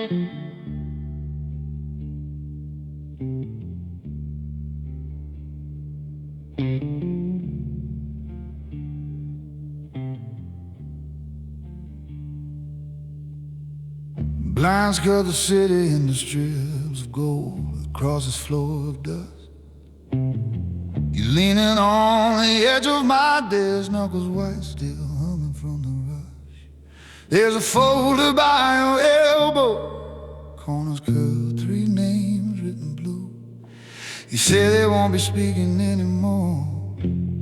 Blinds cover the city in the strips of gold across this floor of dust. You're leaning on the edge of my desk, knuckles white, still humming from the rush. There's a folder by your elbow, corners curled, 3 names written blue. You say they won't be speaking anymore,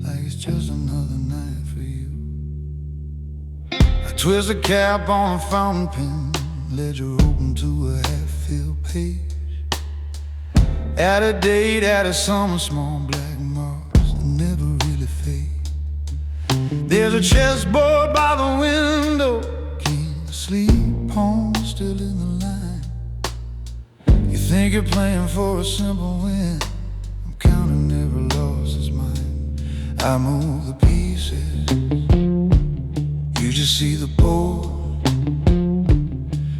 like it's just another night for you. I twist a cap on a fountain pen, ledger open to a half-filled page. At a date, at a summer, small black marks that never really fade. There's a chessboard by the window, king asleep, pawn still in the line. You think you're playing for a simple win, I'm counting every loss as mine. I move the pieces, you just see the board.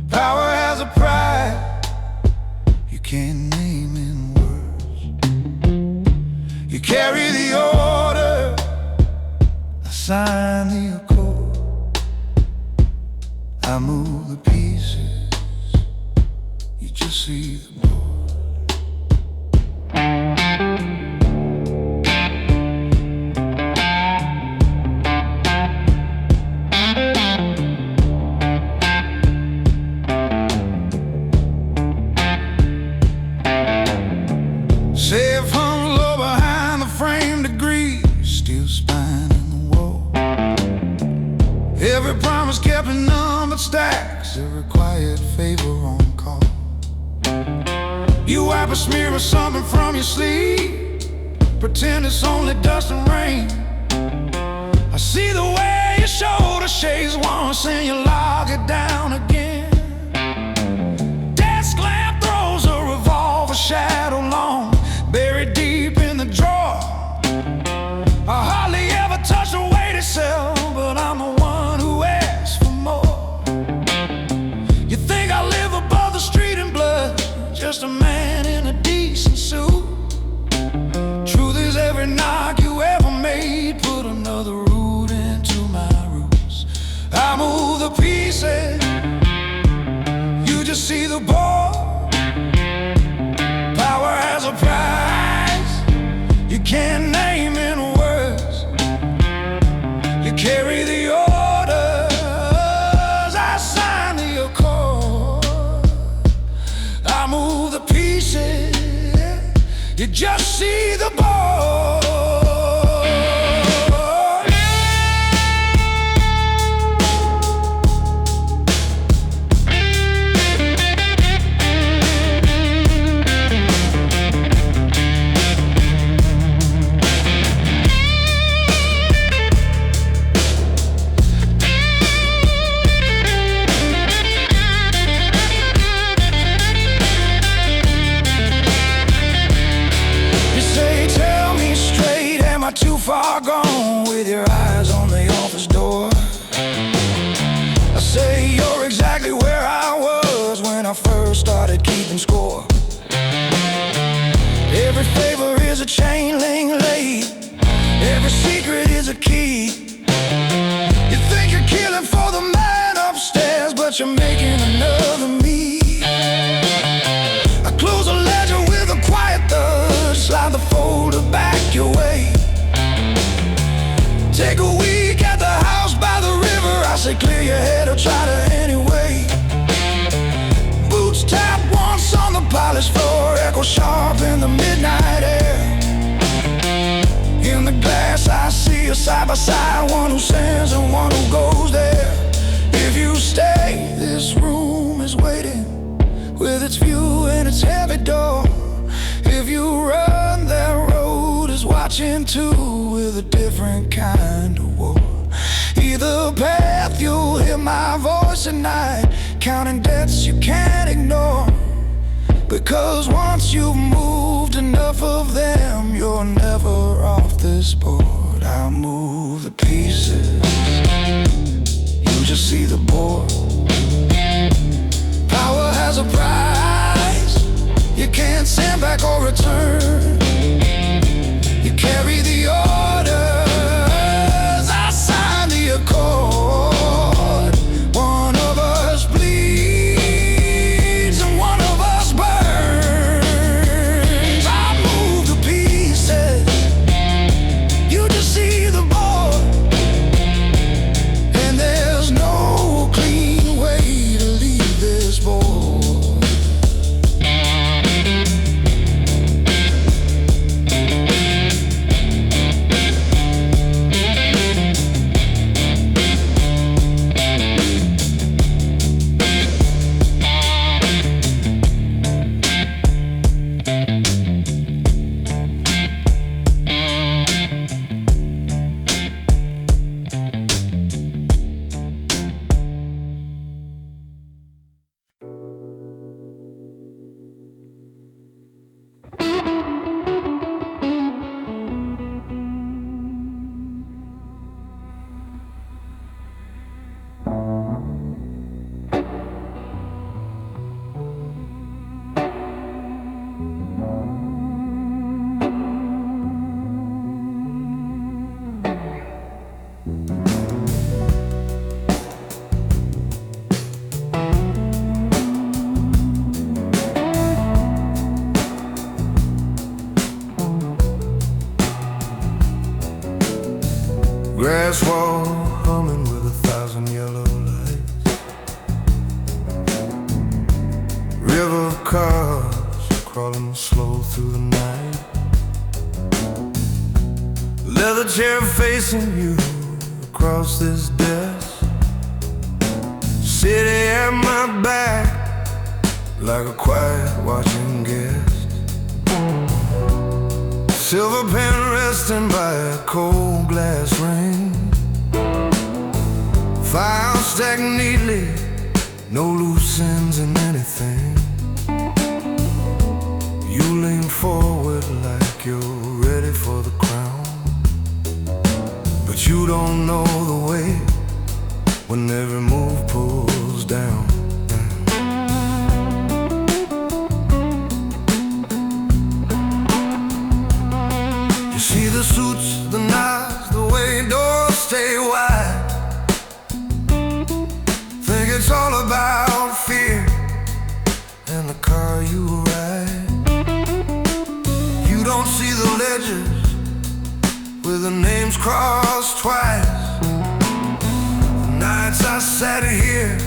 Power has a pride you can't name in words. You carry the order, I sign the accord. I move the pieces, you just see the board. Safe hung low behind the frame degrees, steel spine in the wall. Every promise kept in numbered stacks, every quiet favor on call. You wipe a smear of something from your sleeve, pretend it's only dust and rain. I see the way your shoulder shakes once and you log it down again. Desk lamp throws a revolver shadow long, buried deep in the drawer. I hardly ever touch the weight itself, but I'm the one who asks for more. You think I live above the street in blood, just a man in a decent suit. Truth is, every knock you ever made put another root into my roots. I move the pieces, you just see the board. Power has a price you can't name in words. You carry the orders, I sign the accord. I move the pieces, you just see the board. Too far gone with your eyes on the office door. I say you're exactly where I was when I first started keeping score. Every favor is a chain link late, every secret is a key. You think you're killing for the man upstairs, but you're making another me. I close a ledger with a quiet thud, slide the folder back your way. Take a week at the house by the river, I say clear your head or try to anyway. Boots tap once on the polished floor, echo sharp in the midnight air. In the glass I see a side by side, one who sends and one who goes there. If you stay, this room is waiting with its view and its heavy door. If you run, that road is watching too, with a different kind of war. Either path, you'll hear my voice at night, counting debts you can't ignore. Because once you've moved enough of them, you're never off this board. I move the pieces, you just see the board. Power has has a price you can't send back or return. You carry the orders, I sign the accord. One of us bleeds and one of us burns. I move the pieces, you just see the board. And there's no clean way to leave this board. Grass wall humming with 1,000 yellow lights. River cars crawling slow through the night. Leather chair facing you across this desk. City at my back like a quiet watching guest. Silver pen resting by a cold glass ring. Files stacked neatly, no loose ends in anything. You lean forward like you're ready for the crown, but you don't know the way when every move pulls down. See the suits, the knives, the way doors stay wide. Think it's all about fear and the car you ride. You don't see the ledgers with the names crossed twice. The nights I sat here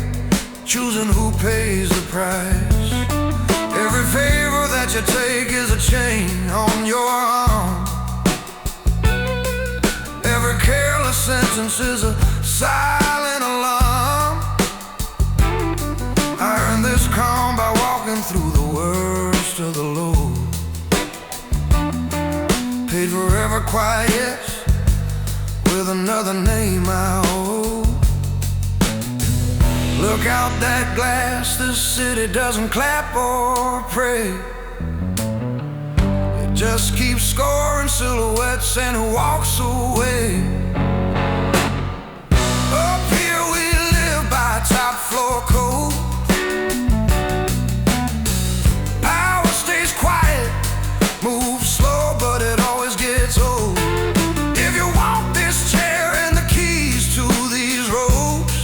choosing who pays the price. Every favor that you take is a chain on your arm. Every careless sentence is a silent alarm. I earned this calm by walking through the worst of the low. Paid forever quiet with another name I owe. Look out that glass, this city doesn't clap or pray. Just keep scoring silhouettes and who walks away. Up here we live by top floor code. Power stays quiet, moves slow, but it always gets old. If you want this chair and the keys to these ropes,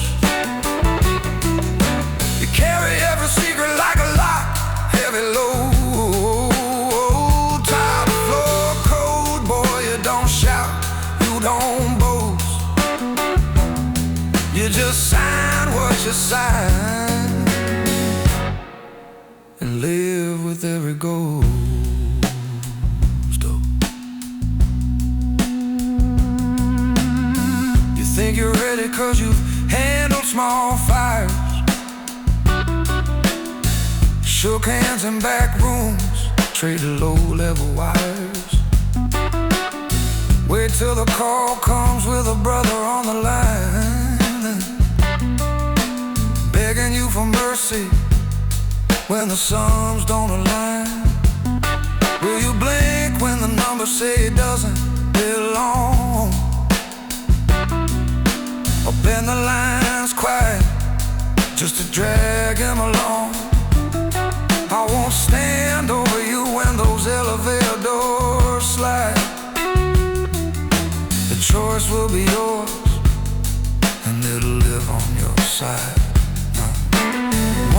you carry every secret like a lock, heavy load. Don't boast, you just sign what you sign and live with every ghost. You think you're ready cause you've handled small fires, shook hands in back rooms, traded low-level wires. Wait till the call comes with a brother on the line, begging you for mercy when the sums don't align. Will you blink when the numbers say it doesn't belong? Or bend the lines quiet just to drag him along? side. No.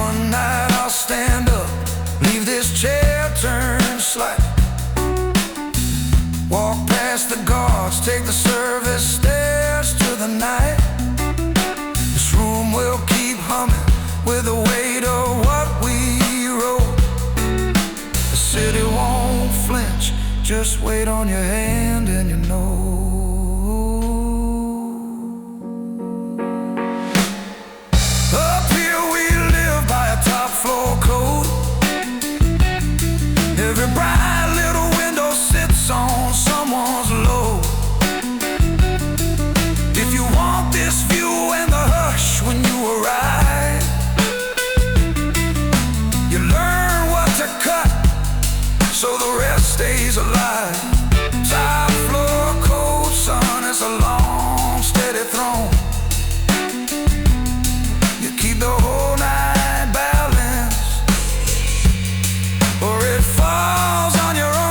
One night I'll stand up, leave this chair turned slight, walk past the guards, take the service stairs to the night. This room will keep humming with the weight of what we wrote. The city won't flinch, just wait on your hand and you know. Up here we live by a top floor code. Every bright little window sits on someone's load. If you want this view and the hush when you arrive, you learn what to cut so the rest stays alive. Top floor cold sun is a long, steady throne. You keep the whole night balanced, or it falls on your own.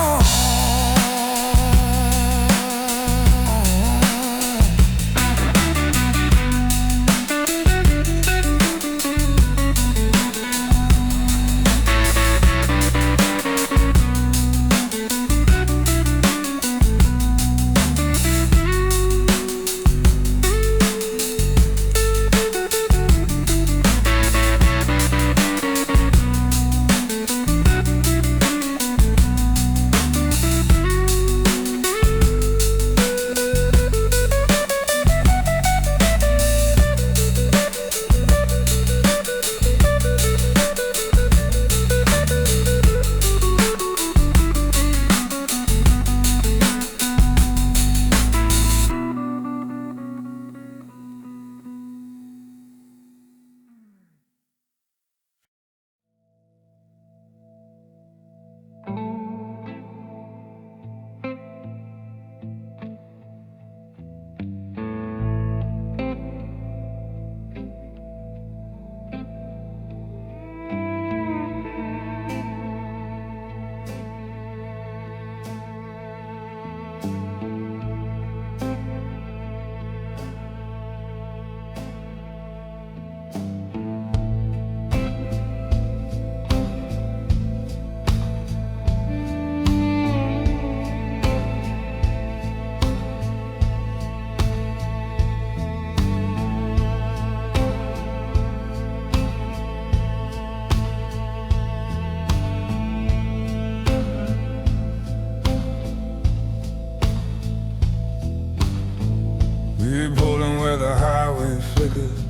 We're pulling where the highway flickers,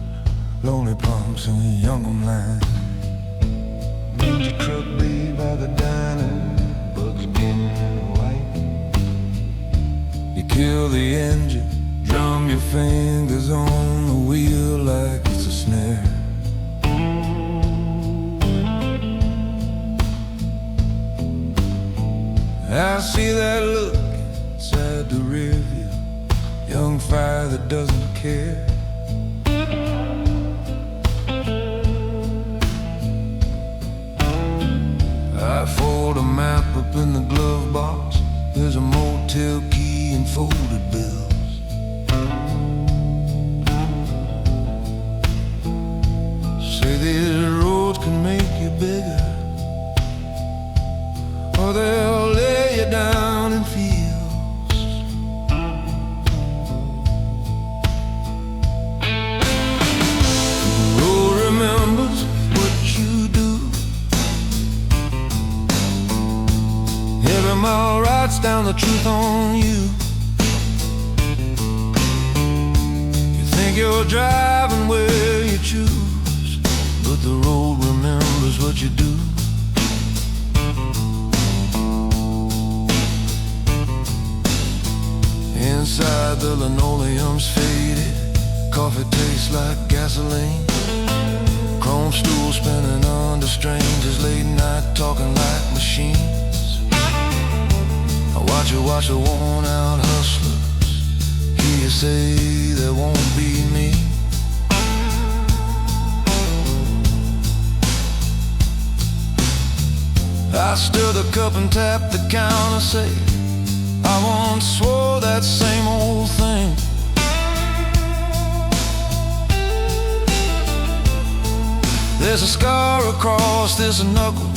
lonely pumps in Young'em land. Dingy truck bay by the diner, buckskin and white. You kill the engine, drum your fingers on the wheel like it's a snare. I see that look inside the rear view, young fire that doesn't care. I fold a map up in the glove box, there's a motel key and folded bills. Say these roads can make you bigger, or they'll lay you down in fields. The road remembers what you do. Every mile writes down the truth on you. You think you're driving where you choose, but the road remembers what you do. Inside the linoleum's faded, coffee tastes like gasoline. Chrome stool spinning under strangers, late night talking like machines. I watch the worn out hustlers, hear you say there won't be me. I stir the cup and tap the counter, say I once swore that same old thing. There's a scar across this knuckle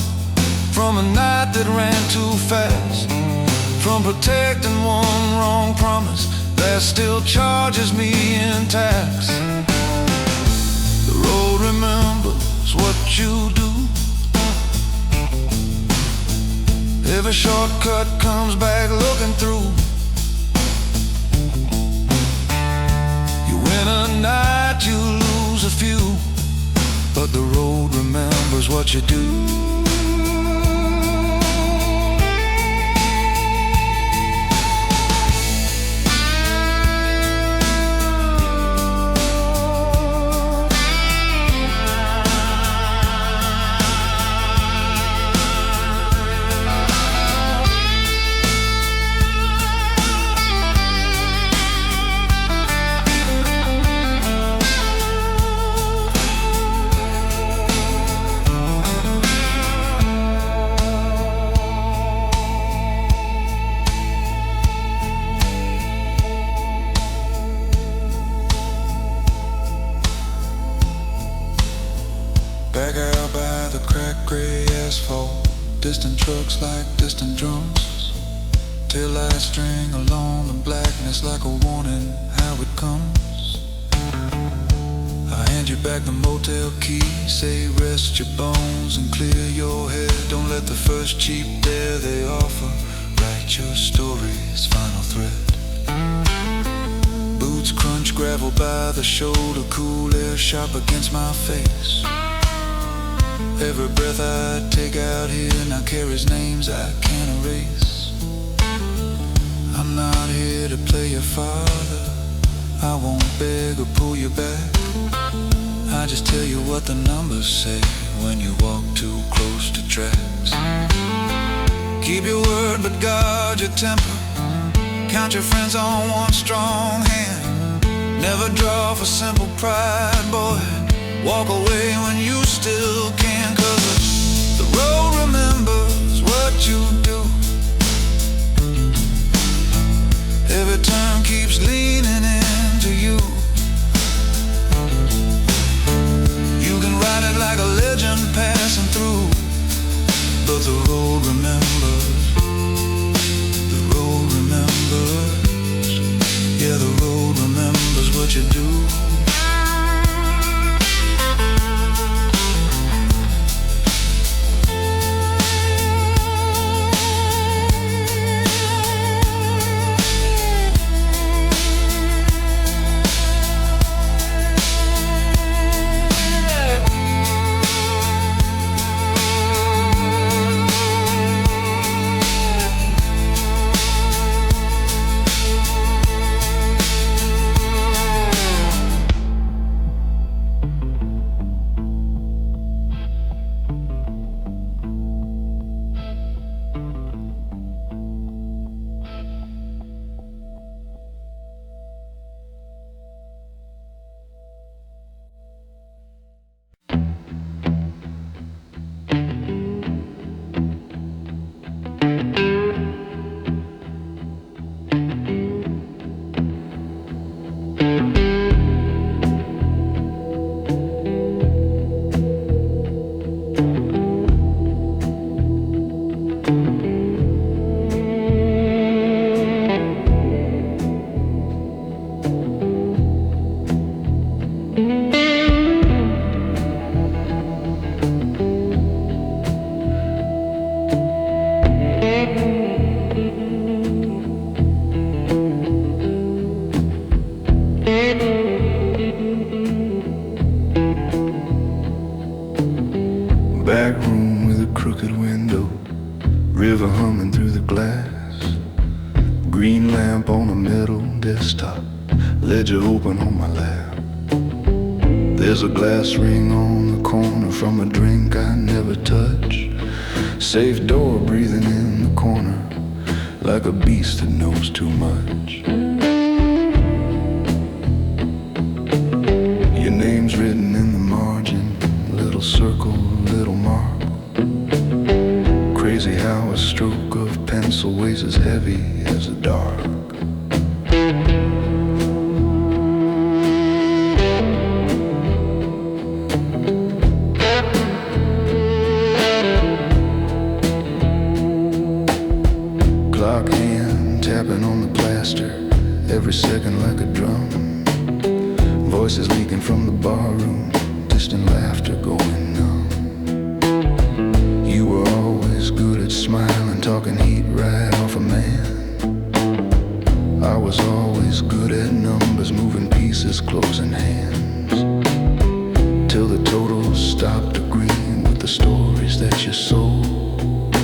from a night that ran too fast, from protecting one wrong promise that still charges me in tax. The road remembers what you do. Every shortcut comes back looking through. You win a night, you lose a few, but the road remembers what you do. Back out by the cracked gray asphalt, distant trucks like distant drums. Taillights string along the blackness like a warning how it comes. I hand you back the motel key, say rest your bones and clear your head. Don't let the first cheap dare they offer write your story's final thread. Boots crunch gravel by the shoulder, cool air sharp against my face. Every breath I take out here now carries names I can't erase. I'm not here to play your father, I won't beg or pull you back. I just tell you what the numbers say when you walk too close to tracks. Keep your word but guard your temper. Count your friends on one strong hand. Never draw for simple pride, boy. Walk away when you still can, 'cause the road remembers what you do. Every turn keeps leaning into you. You can ride it like a legend passing through, but the road remembers. The road remembers. Yeah, the road remembers what you do. Back room with a crooked window, river humming through the glass. Green lamp on a metal desktop, ledger open on my lap. There's a glass ring on the corner from a drink I never touch. Safe door breathing in the corner like a beast that knows too much. Your name's written in the margin, little circle, little mark. Crazy how a stroke of pencil weighs as heavy as the dark. every second like a drum. Voices leaking from the barroom, distant laughter going numb. You were always good at smiling, talking heat right off a man. I was always good at numbers, moving pieces, closing hands, till the totals stopped agreeing with the stories that you sold.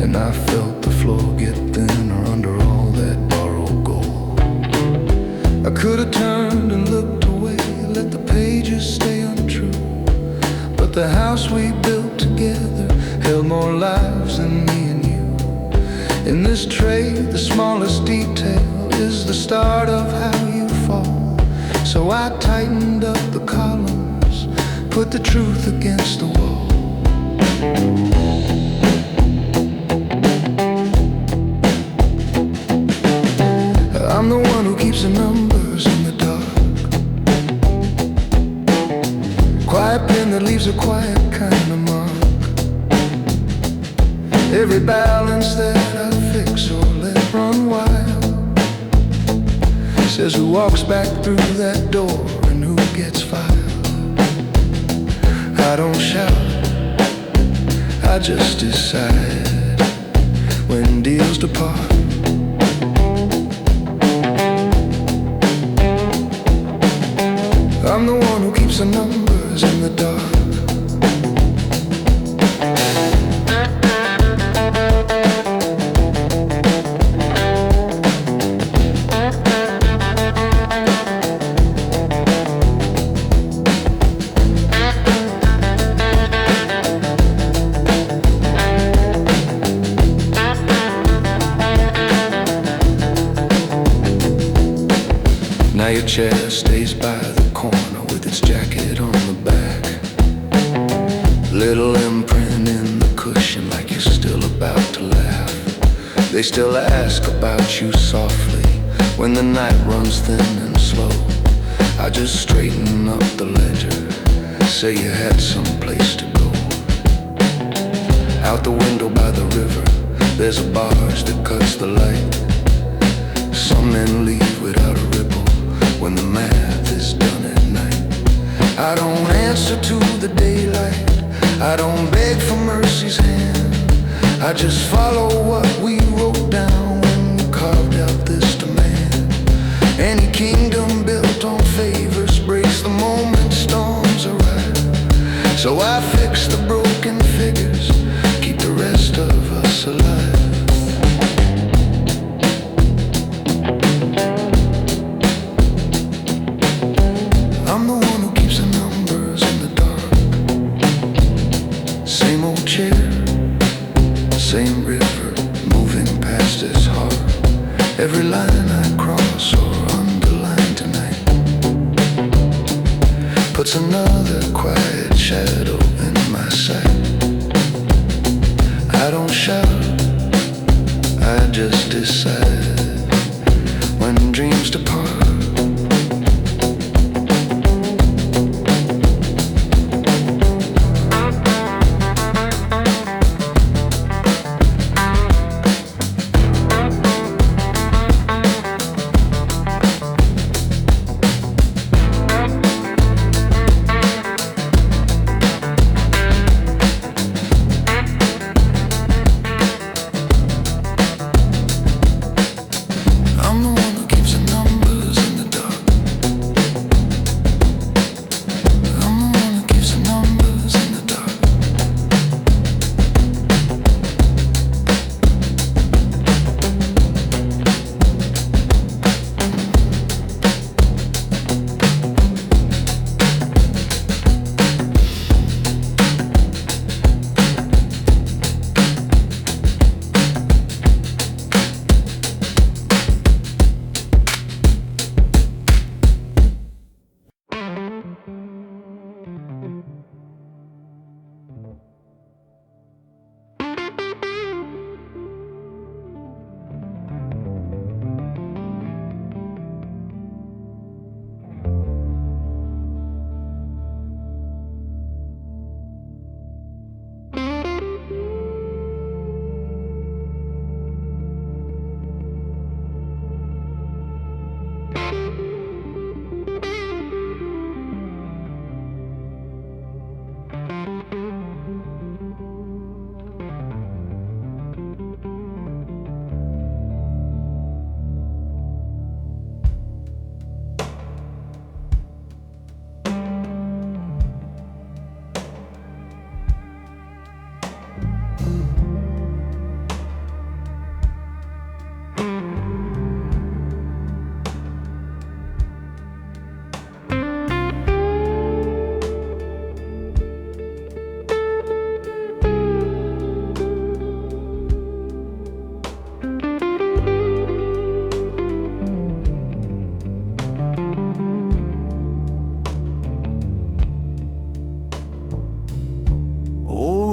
And I felt the floor get thinner under all that borrowed gold. I could have turned and looked away, let the pages stay untrue, but the house we built together held more lives than me and you. In this trade, the smallest detail is the start of how you fall. So I tightened up the columns, put the truth against the wall. I'm the one who keeps the numbers in the dark. Quiet pen that leaves a quiet kind of mark. Every balance that I fix or let run wild says who walks back through that door and who gets filed. I don't shout, I just decide when deals depart. I'm the one who keeps the numbers in the dark. Now your chair stays by the corner with its jacket on the back. Little imprint in the cushion like you're still about to laugh. They still ask about you softly when the night runs thin and slow. I just straighten up the ledger, say you had some place to go. Out the window by the river, there's a barge that cuts the light. Some men leave without a ripple when the math is done at night. I don't answer to the daylight, I don't beg for mercy's hand. I just follow what we wrote down when we carved out this demand. Any kingdom built on favors breaks the moment storms arrive. So I fix the broken figures, keep the rest of us alive. I'm the one who keeps the numbers in the dark. Same old chair, same river, moving past its heart. Every line I cross or underline tonight puts another quiet shadow in my sight. I don't shout, I just decide when dreams depart.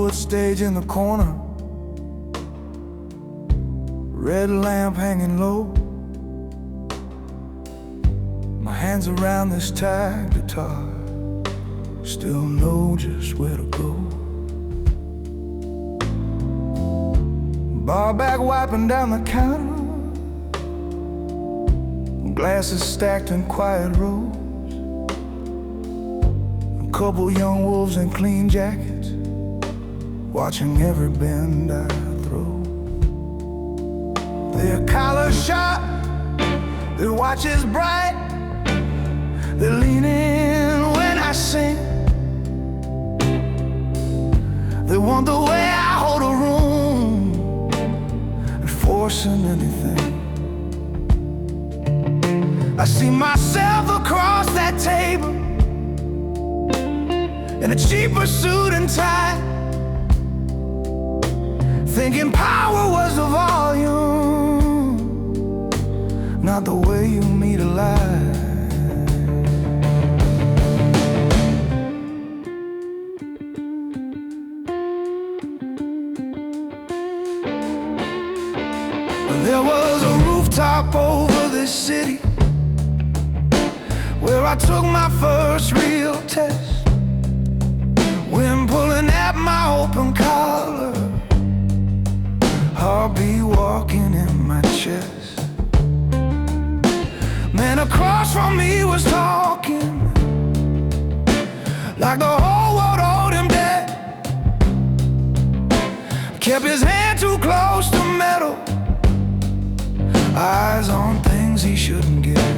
wood stage in the corner, red lamp hanging low. My hands around this tired guitar, still know just where to go. Bar back wiping down the counter, glasses stacked in quiet rows. A couple young wolves in clean jackets, watching every bend I throw. Their collars sharp, their watches bright, they lean in when I sing. They want the way I hold a room and forcing anything. I see myself across that table in a cheaper suit and tie, thinking power was the volume, not the way you meet a lie. There was a rooftop over this city where I took my first real test. When pulling at my open collar, heartbeat walking in my chest. Man across from me was talking like the whole world owed him debt. Kept his hand too close to metal, eyes on things he shouldn't get.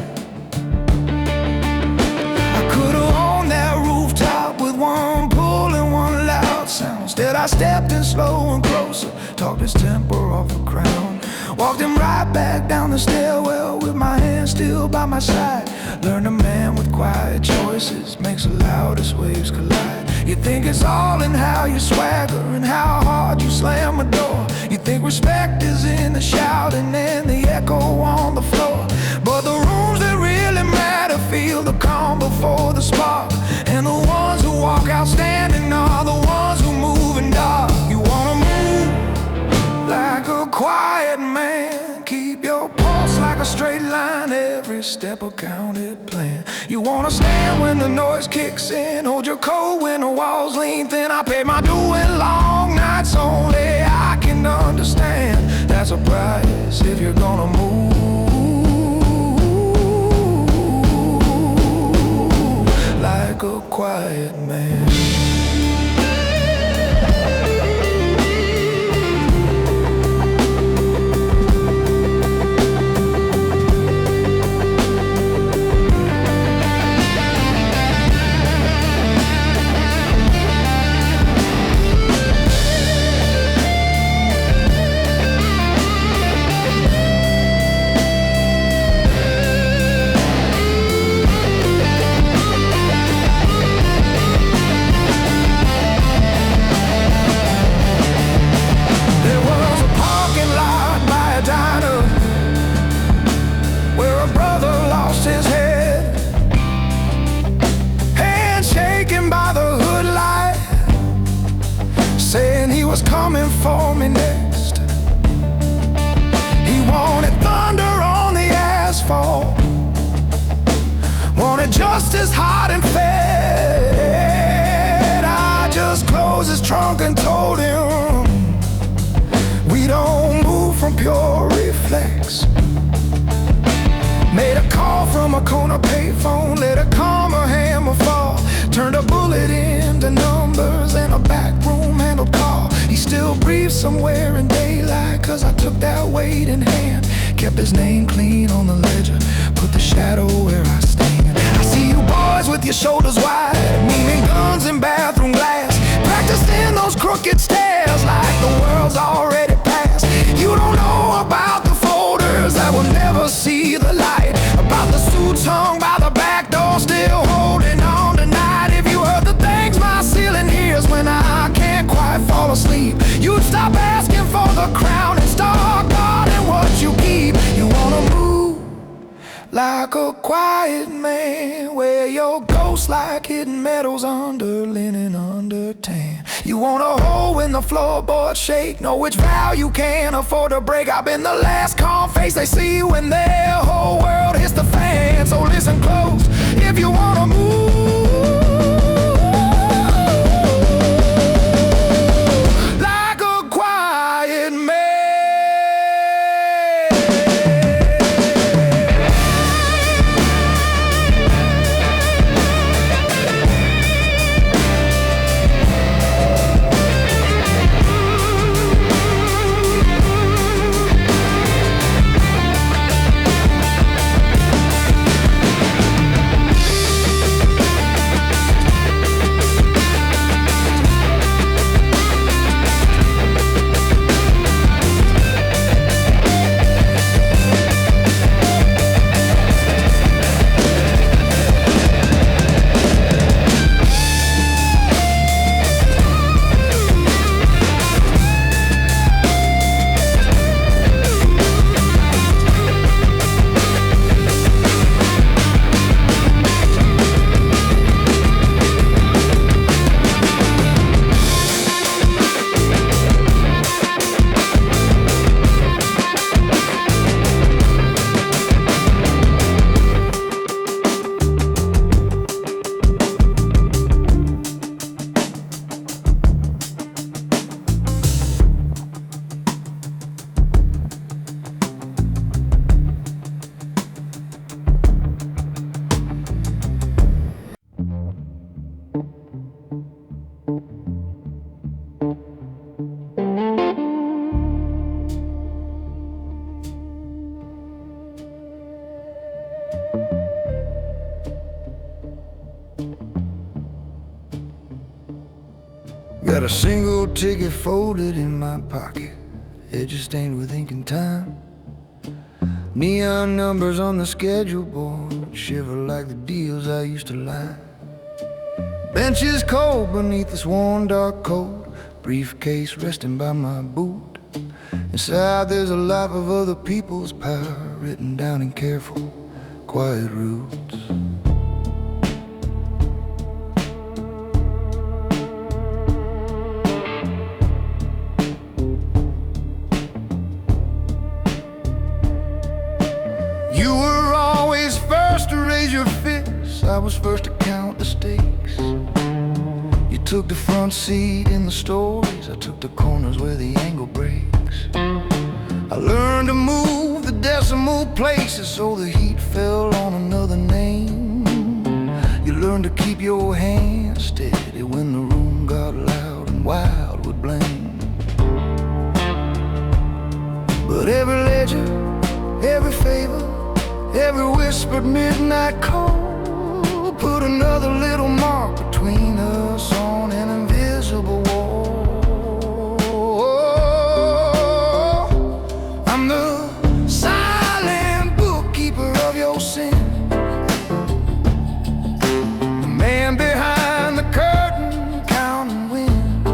I could've owned that rooftop with one pull and one loud sound. Instead I stepped in slow and closer, talked his temper off the crown, walked him right back down the stairwell with my hand still by my side. Learned a man with quiet choices makes the loudest waves collide. You think it's all in how you swagger and how hard you slam a door. You think respect is in the shouting and the echo on the floor. But the rooms that really matter feel the calm before the spark. And the ones who walk out standing are the ones who move in dark. You wanna move like a quiet man, keep your pulse like a straight line, every step a counted plan. You wanna stand when the noise kicks in, hold your coat when the walls lean thin. I paid my due in long nights only I can understand. That's a price if you're gonna move like a quiet man. His head, hand shaken by the hood light, saying he was coming for me next. He wanted thunder on the asphalt, wanted justice hot and fed. I just closed his trunk and told him we don't move from pure reflex. Made a call from a corner payphone, let a calmer hammer fall. Turned a bullet into numbers and a back room handled call. He still breathes somewhere in daylight, cause I took that weight in hand. Kept his name clean on the ledger, put the shadow where I stand. I see you boys with your shoulders wide, moving guns in bathroom glass, practicing those crooked stairs like the world's already passed. You don't know about the folders that will never see the light, about the suits hung by the back door still holding on tonight. If you heard the things my ceiling hears when I can't quite fall asleep, you'd stop asking for the crown and start guarding what you keep. You wanna move like a quiet man, wear your ghost like hidden metals under linen under tan. You want a hole when the floorboards shake, know which vow you can't afford to break. I've been the last calm face they see when their whole world hits the fan. So listen close if you wanna move like a quiet man. Got a single ticket folded in my pocket, edges stained with ink and time. Neon numbers on the schedule board shiver like the deals I used to lie. Bench is cold beneath this worn dark coat, briefcase resting by my boot. Inside there's a life of other people's power, written down in careful, quiet roots. You were always first to raise your fist, I was first to count the stakes. You took the front seat in the stories, I took the corners where the angle breaks. I learned to move the decimal places so the heat fell on another name. You learned to keep your hands steady when the room got loud and wild with blame. But every ledger, every favor, every whispered midnight call put another little mark between us on an invisible wall. I'm the silent bookkeeper of your sin, the man behind the curtain counting wind.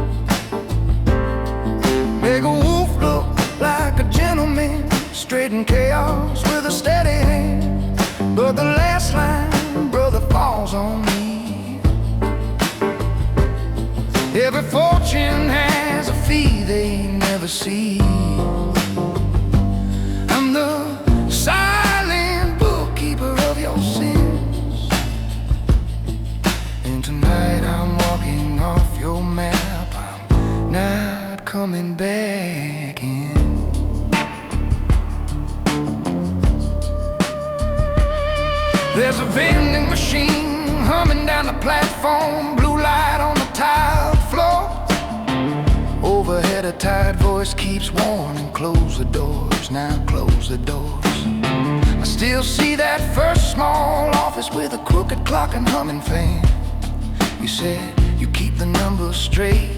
Make a wolf look like a gentleman, straighten chaos with a steady hand. But the last line, brother, falls on me. Every fortune has a fee they never see. I'm the silent bookkeeper of your sins, and tonight I'm walking off your map. I'm not coming back in. There's a vending machine humming down the platform, blue light on the tiled floor. Overhead a tired voice keeps warning, close the doors, now close the doors. I still see that first small office with a crooked clock and humming fan. You said you keep the numbers straight,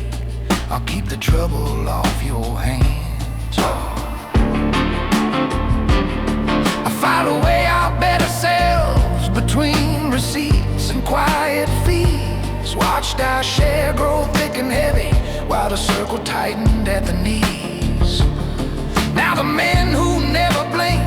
I'll keep the trouble off your hands. I file away our better selves between receipts and quiet fees. Watched our share grow thick and heavy while the circle tightened at the knees. Now the men who never blink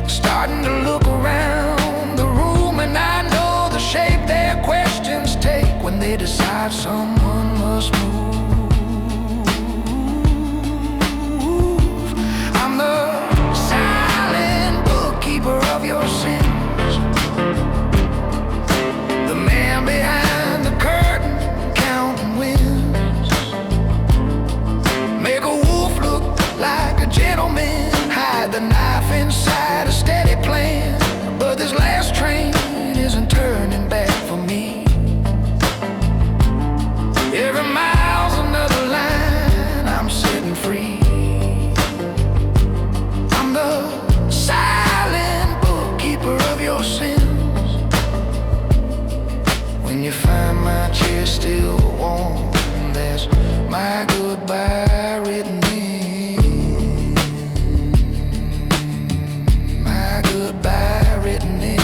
starting to look around the room, and I know the shape their questions take when they decide someone must move. the knife inside a steady plan. But this last train isn't turning back for me. Every mile's another line, I'm setting free. I'm the silent bookkeeper of your sins. When you find my chair still warm, there's my goodbye written in. My goodbye written in.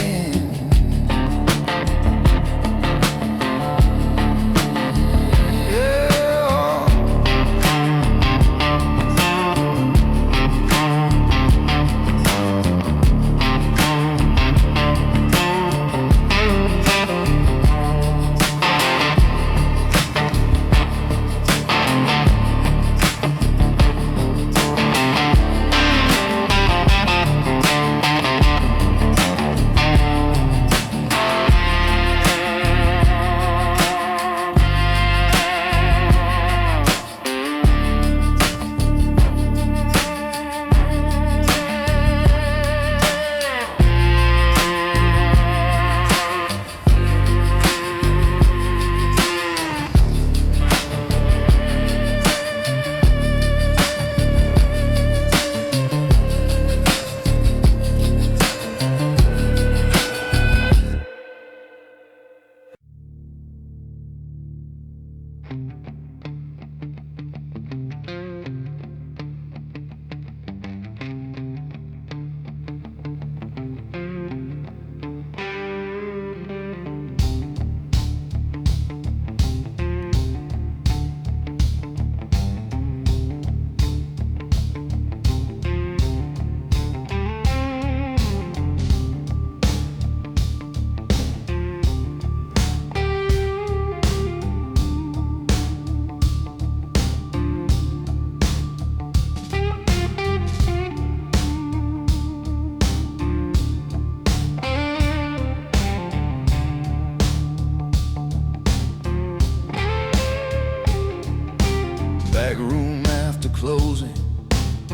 Back room after closing,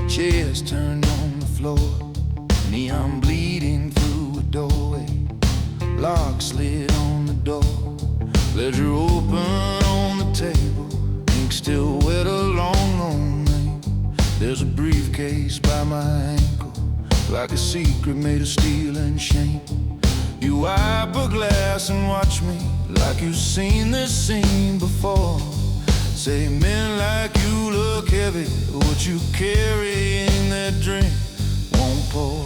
chairs turned on the floor, neon bleeding through a doorway, lock slid on the door, ledger open on the table, ink still wet, a long, long name. There's a briefcase by my ankle, like a secret made of steel and shame. You wipe a glass and watch me like you've seen this scene before. Say, men like you look heavy, what you carry in that drink won't pour.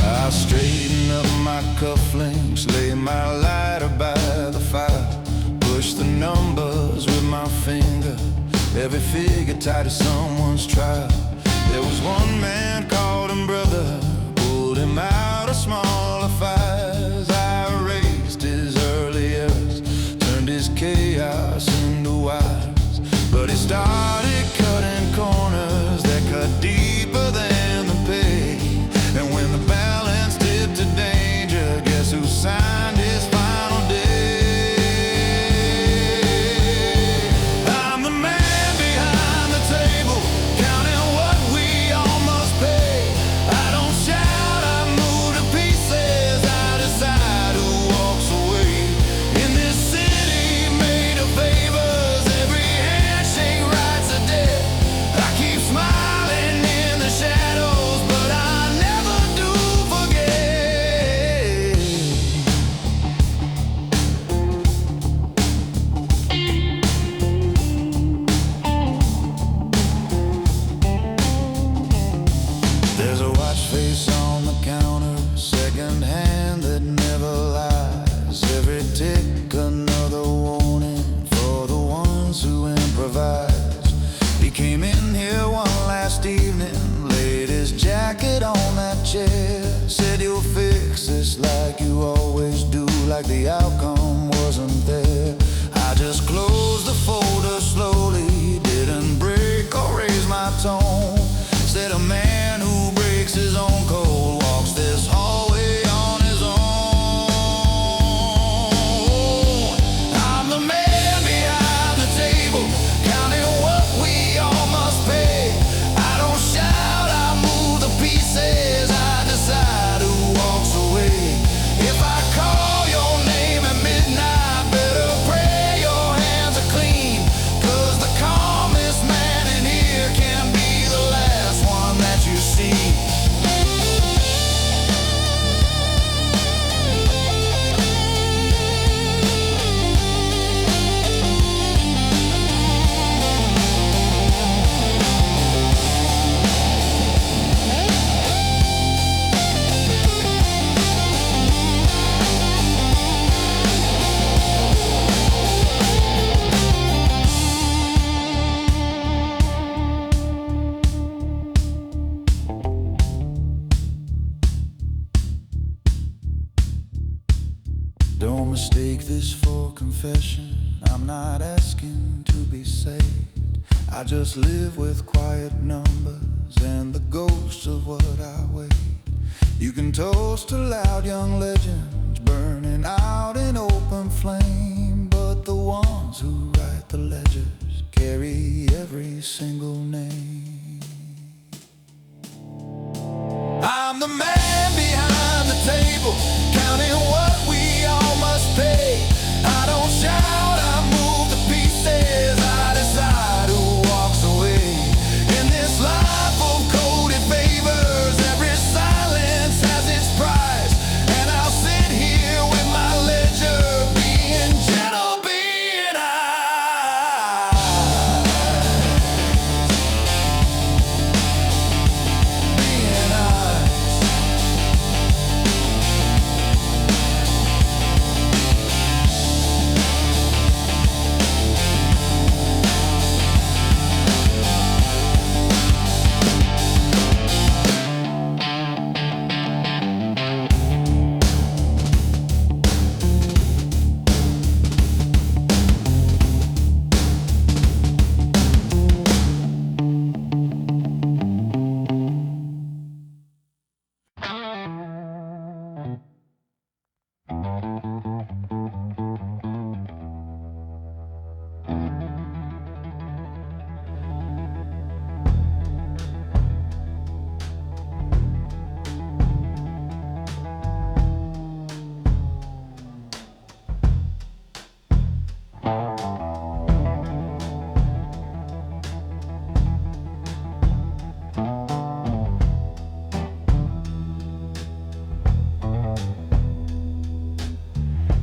I straighten up my cufflinks, lay my lighter by the fire, push the numbers with my finger, every figure tied to someone's trial. There was one man, called him brother, pulled him out of smaller fires. I erased his early errors, turned his chaos into wires. But he started cutting corners that cut deeper than the pay. And when the balance tipped to danger, guess who signed his final day? I'm the man behind the table, counting what we all must pay. I don't shout, I move to pieces, I decide who walks away. In this city made of favors, every handshake writes a debt. I keep smiling in the shadows, but I never do forget. There's a watch face on the counter, second hand that never lies. Every tick another warning for the ones who improvise. He came in here one last evening, laid his jacket on that chair, said you'll fix this like you always do, like the outcome wasn't there. I just closed the folder slowly, didn't break or raise my tone. Said a man who breaks his own code walks this hallway on his own. mistake this for confession. I'm not asking to be saved. I just live with quiet numbers and the ghosts of what I weigh. You can toast to loud young legends burning out in open flame, but the ones who write the ledgers carry every single name. I'm the man behind the table, counting what we all must pay. I don't shout, I move the pieces. I decide who walks away. In this life of coded favors, every silence has its price. And I'll sit here with my ledger, being gentle, being I. Being I.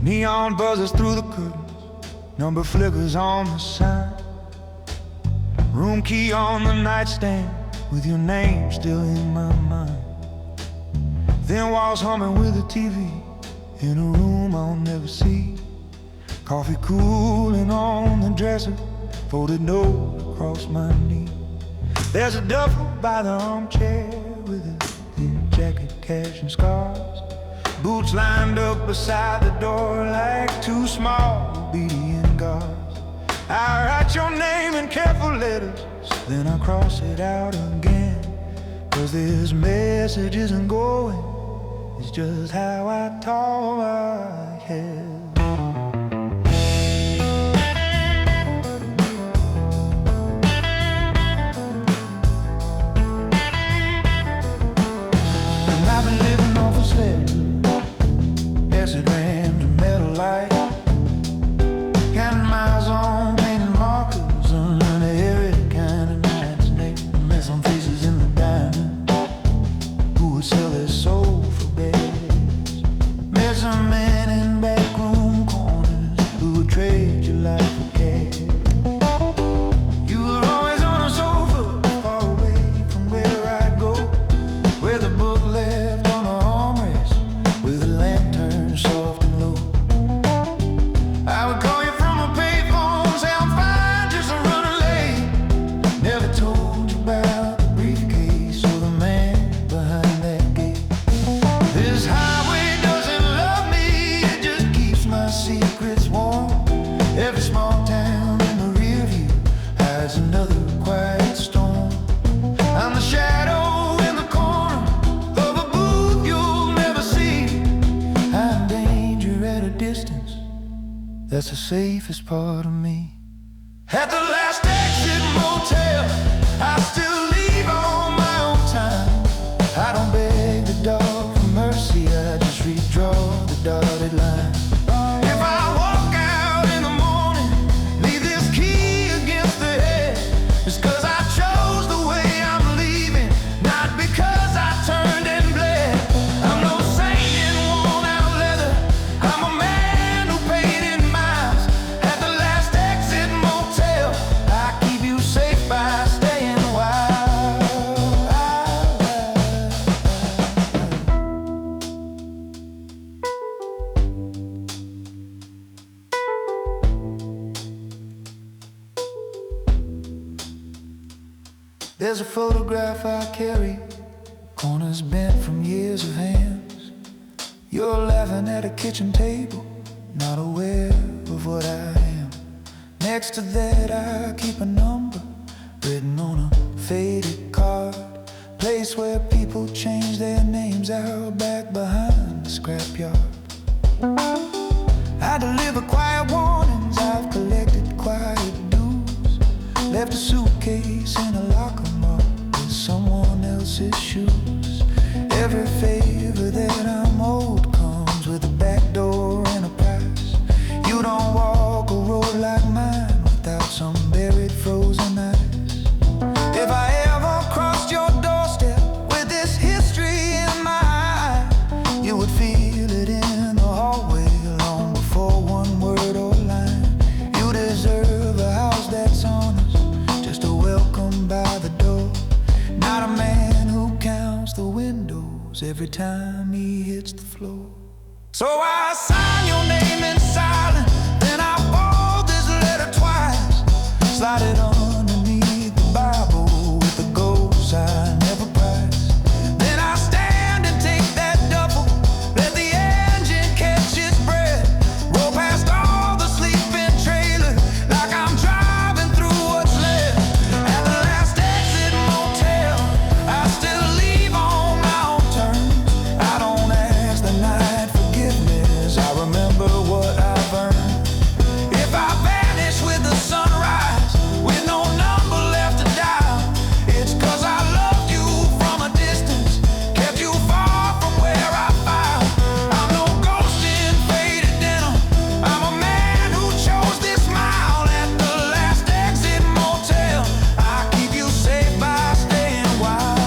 Neon buzzes through the curtains, number flickers on the sign. Room key on the nightstand, with your name still in my mind. Thin walls humming with a TV, in a room I'll never see. Coffee cooling on the dresser, folded note across my knee. There's a duffel by the armchair, with a thin jacket, cash and scars. Boots lined up beside the door like two small obedient guards. I write your name in careful letters, then I cross it out again. 'Cause this message isn't going, it's just how I talk my head. And I've been living off a sled, acid rain to metal light, counting miles on painted markers, unlearning every kind of night's name. Met some faces in the diamond who would sell their soul for beds. Met some men in backroom corners who would trade your life for cash. You were always on a sofa, far away from where I'd go, where the book left on the armrest, with a lantern soft and low. I would call you from a payphone, say I'm fine, just running late. Never told you about the briefcase or the man behind that gate. This highway doesn't love me, it just keeps my secrets warm. Every small town in the rear view hides another quiet storm. I'm the shadow in the corner of a booth you'll never see. I'm danger at a distance, that's the safest part of me. At the last exit motel, I still leave on my own time. I don't beg the dog for mercy, I just redraw the dotted line. If I walk out in the morning, leave this key against the head, it's 'cause I chose the way I'm leaving, not because I turned and bled. I'm no saint in worn out leather, I'm a man who paid in miles. At the last exit motel, I keep you safe by staying wild. There's a photograph I carry, corners bent from years of hands. You're laughing at a kitchen table, not aware of what I am. Next to that I keep a number written on a faded card, place where people change their names out back behind the scrapyard. I deliver quiet warnings, I've collected quiet dues, left a suitcase in a locker mart with someone else's shoes. Every favor that I'm owed comes with a back door and a price. You don't walk a road like mine without some buried frozen ice. If I ever crossed your doorstep with this history in my eye, you would feel it in the hallway long before one word or line. You deserve a house that's honest, just a welcome by the door, not a man who counts the windows every time he hits the floor. So I sign your name in silence, then I fold this letter twice, slide it underneath the Bible with the gold sign never priced. Then I stand and take that duffel, let the engine catch its breath, roll past all the sleeping trailers like I'm driving through what's left. At the last exit motel, I still leave on my own terms. I don't ask the night forgiveness, I remember what I've earned. If I vanish with the sunrise, with no number left to dial, it's 'cause I loved you from a distance, kept you far from where I filed. I'm no ghost in faded denim, I'm a man who chose this mile. At the last exit motel, I keep you safe by staying wild.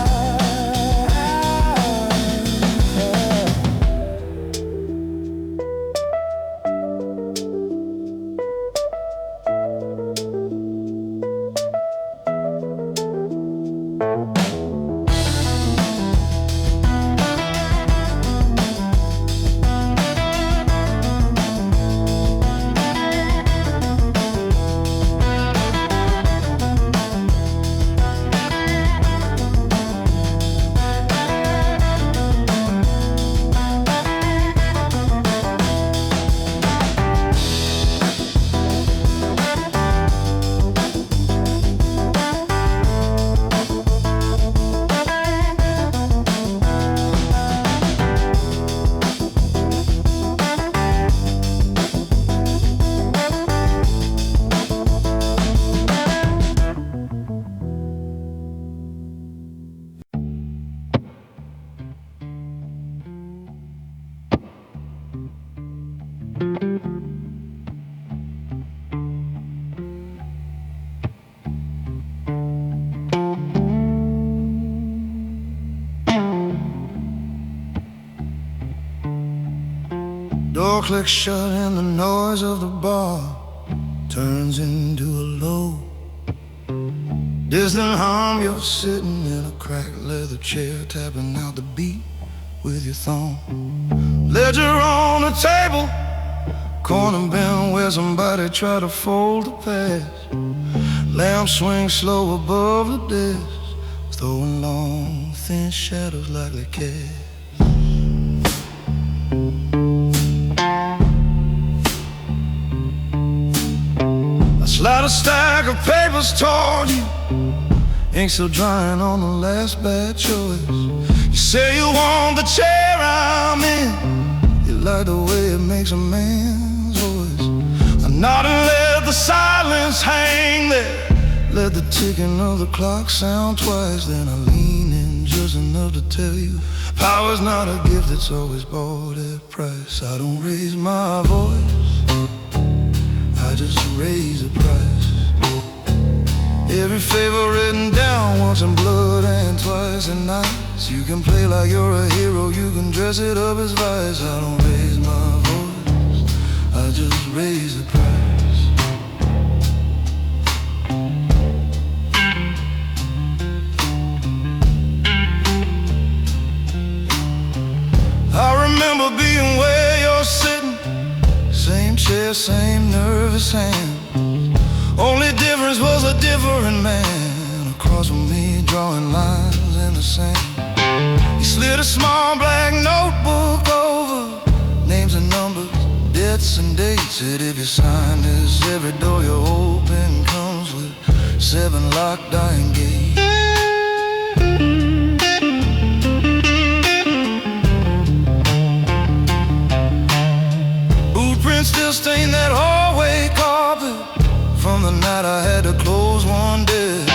Door clicks shut and the noise of the bar turns into a low distant hum. You're sitting in a cracked leather chair, tapping out the beat with your thumb. Ledger on the table, corner bent where somebody tried to fold the past. Lamp swings slow above the desk, throwing long thin shadows like they care. Slide a stack of papers toward you, ink still drying on the last bad choice. You say you want the chair I'm in, you like the way it makes a man's voice. I nod and let the silence hang there, let the ticking of the clock sound twice. Then I lean in just enough to tell you, power's not a gift, it's always bought at price. I don't raise my voice, I just raise the price. Every favor written down once in blood and twice in nights. You can play like you're a hero, you can dress it up as vice. I don't raise my voice, I just raise the price. I remember being where you're sitting, same chair, same nervous hand. Only difference was a different man across from me, drawing lines in the sand. He slid a small black notebook over names and numbers, dead dates and dates it. If you sign this, every door you open comes with 7 locked iron gates. Boot prints still stain that hallway carpet from the night I had to close one day.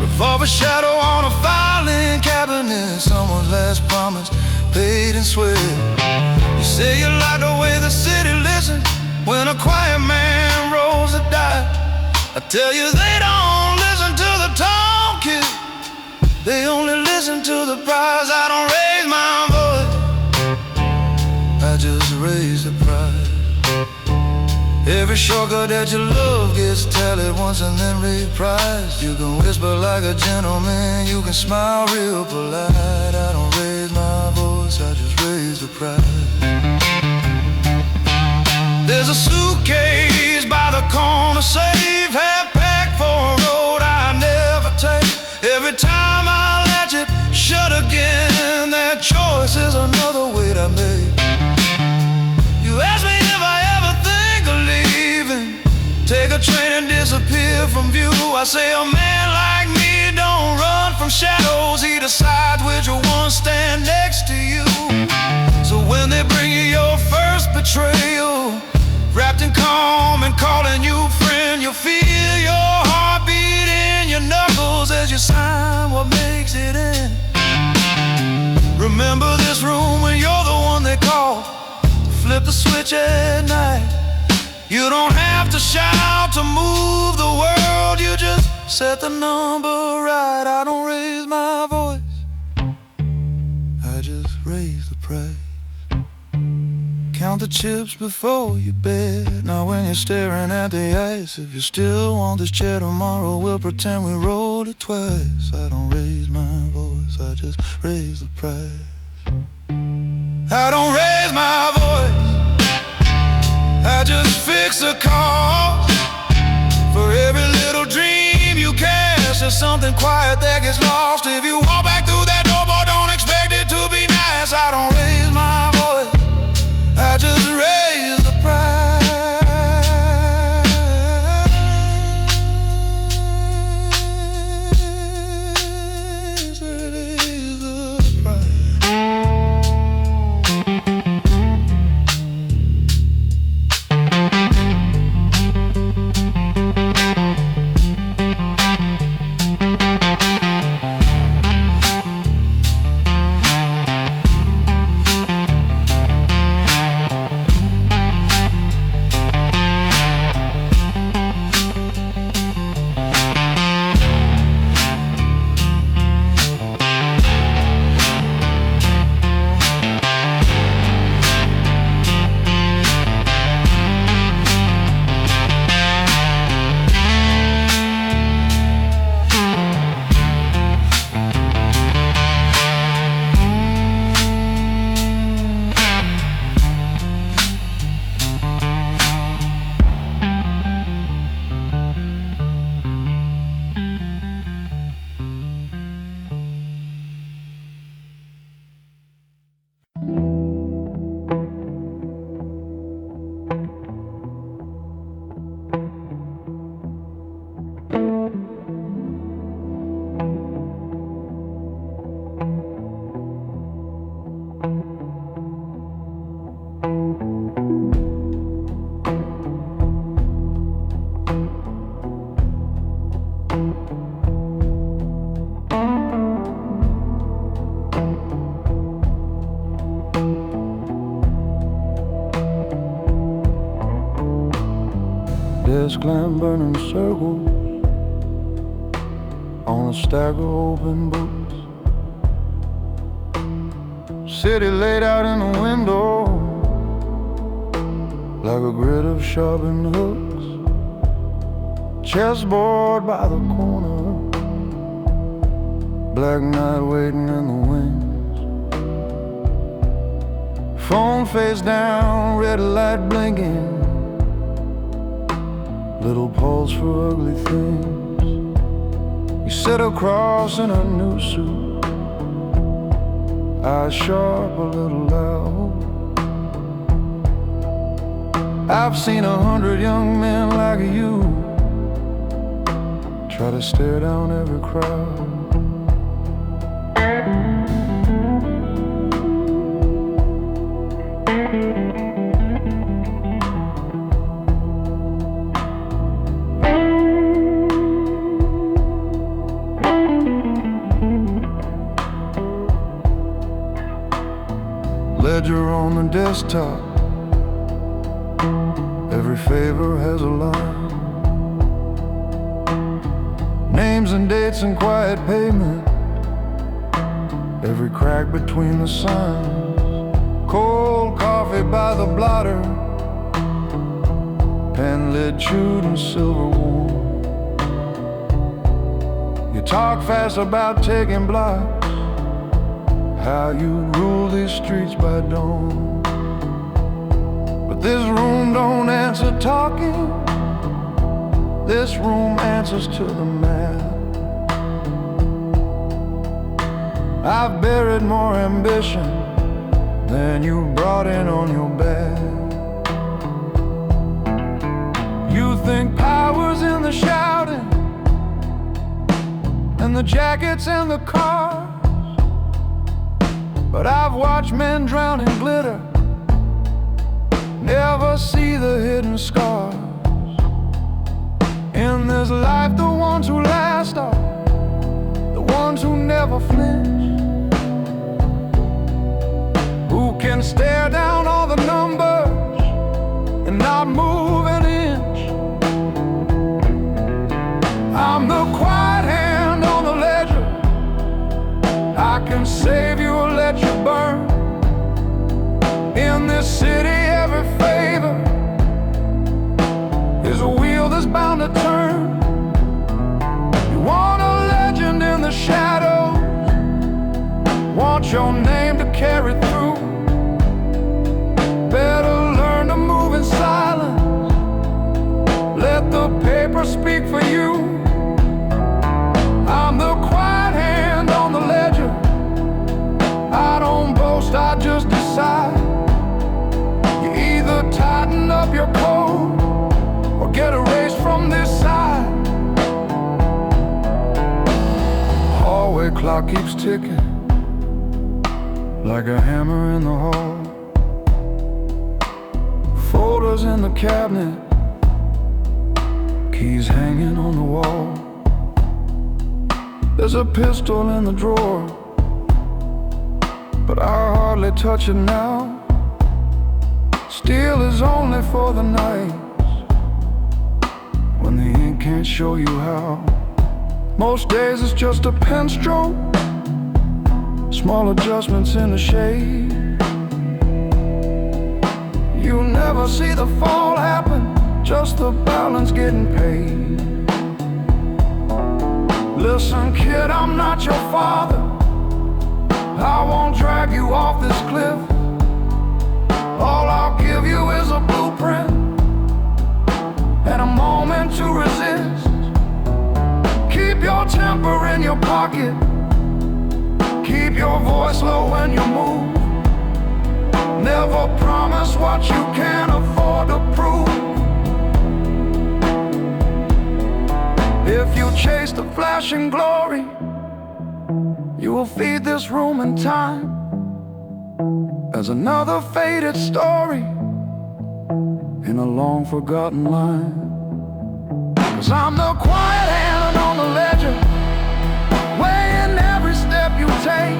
Revolver shadow on a filing cabinet, someone's last promise paid in sweat. You say you like the way the city listens when a quiet man rolls the dice. I tell you they don't listen to the talking, they only listen to the prize. I don't raise my voice, I just raise the price. Every shortcut that you love gets tallied once and then reprised. You can whisper like a gentleman, you can smile real polite. I don't raise my voice, I just raise the price. There's a suitcase by the corner safe, half packed for a road I never take. Every time I latch it shut again, that choice is another weight I make. You ask me if I ever think of leaving, take a train and disappear from view. I say a man like me don't run from shadows, he decides which ones stand next to you. So when they bring you your first betrayal, wrapped in calm and calling you friend, you'll feel your heart beat in your knuckles as you sign what makes it in. Remember this room when you're the one they call, flip the switch at night. You don't have to shout to move the world, you just set the number right. I don't raise my voice, I just raise the price. Count the chips before you bet. Now when you're staring at the ice, if you still want this chair tomorrow, we'll pretend we rolled it twice. I don't raise my voice, I just raise the price. I don't raise my voice, I just fix a cause. For every little dream you cast, there's something quiet that gets lost. If you walk back through that door, boy, don't expect it to be nice. I don't raise my voice, I just raise the price. Raise the price. Desk lamp burning circles on a stack of open books. City laid out in the window like a grid of sharpened hooks. Chessboard by the corner, black night waiting in the wings. Phone face down, red light blinking, little pulse for ugly things. We sit across in a new suit, eyes sharp, a little loud. I've seen 100 young men like you try to stare down every crowd. Ledger on the desktop, every favor has a line. Names and dates and quiet payment, every crack between the signs. Cold coffee by the blotter, pen lid chewed and silver worn. You talk fast about taking blocks, how you rule these streets by dawn. But this room don't answer talking, this room answers to the map. I've buried more ambition than you brought in on your back. You think power's in the shouting, and the jackets and the cars, but I've watched men drown in glitter, never see the hidden scars. In this life, the ones who last are the ones who never flinch, who can stare down all the numbers and not move an inch. I'm the quiet hand on the ledger, I can save you or let you burn. In this city, every favor is a wheel that's bound to turn. You want a legend in the shadows, want your name to carry through. Better learn to move in silence, let the paper speak for you. I'm the quiet hand on the ledger, I don't boast, I just decide. You either tighten up your coat or get erased from this side. Hallway clock keeps ticking like a hammer in the hall. Folders in the cabinet, keys hanging on the wall. There's a pistol in the drawer, but I hardly touch it now. Steel is only for the nights when the ink can't show you how. Most days it's just a pen stroke, small adjustments in the shade. You never see the fall happen, just the balance getting paid. Listen kid, I'm not your father, I won't drag you off this cliff. All I'll give you is a blueprint and a moment to resist. Keep your temper in your pocket, keep your voice low when you move. Never promise what you can't afford to prove. If you chase the flashing glory, you will feed this room in time as another faded story in a long forgotten line. 'Cause I'm the quiet hand on the ledger, weighing every step you take.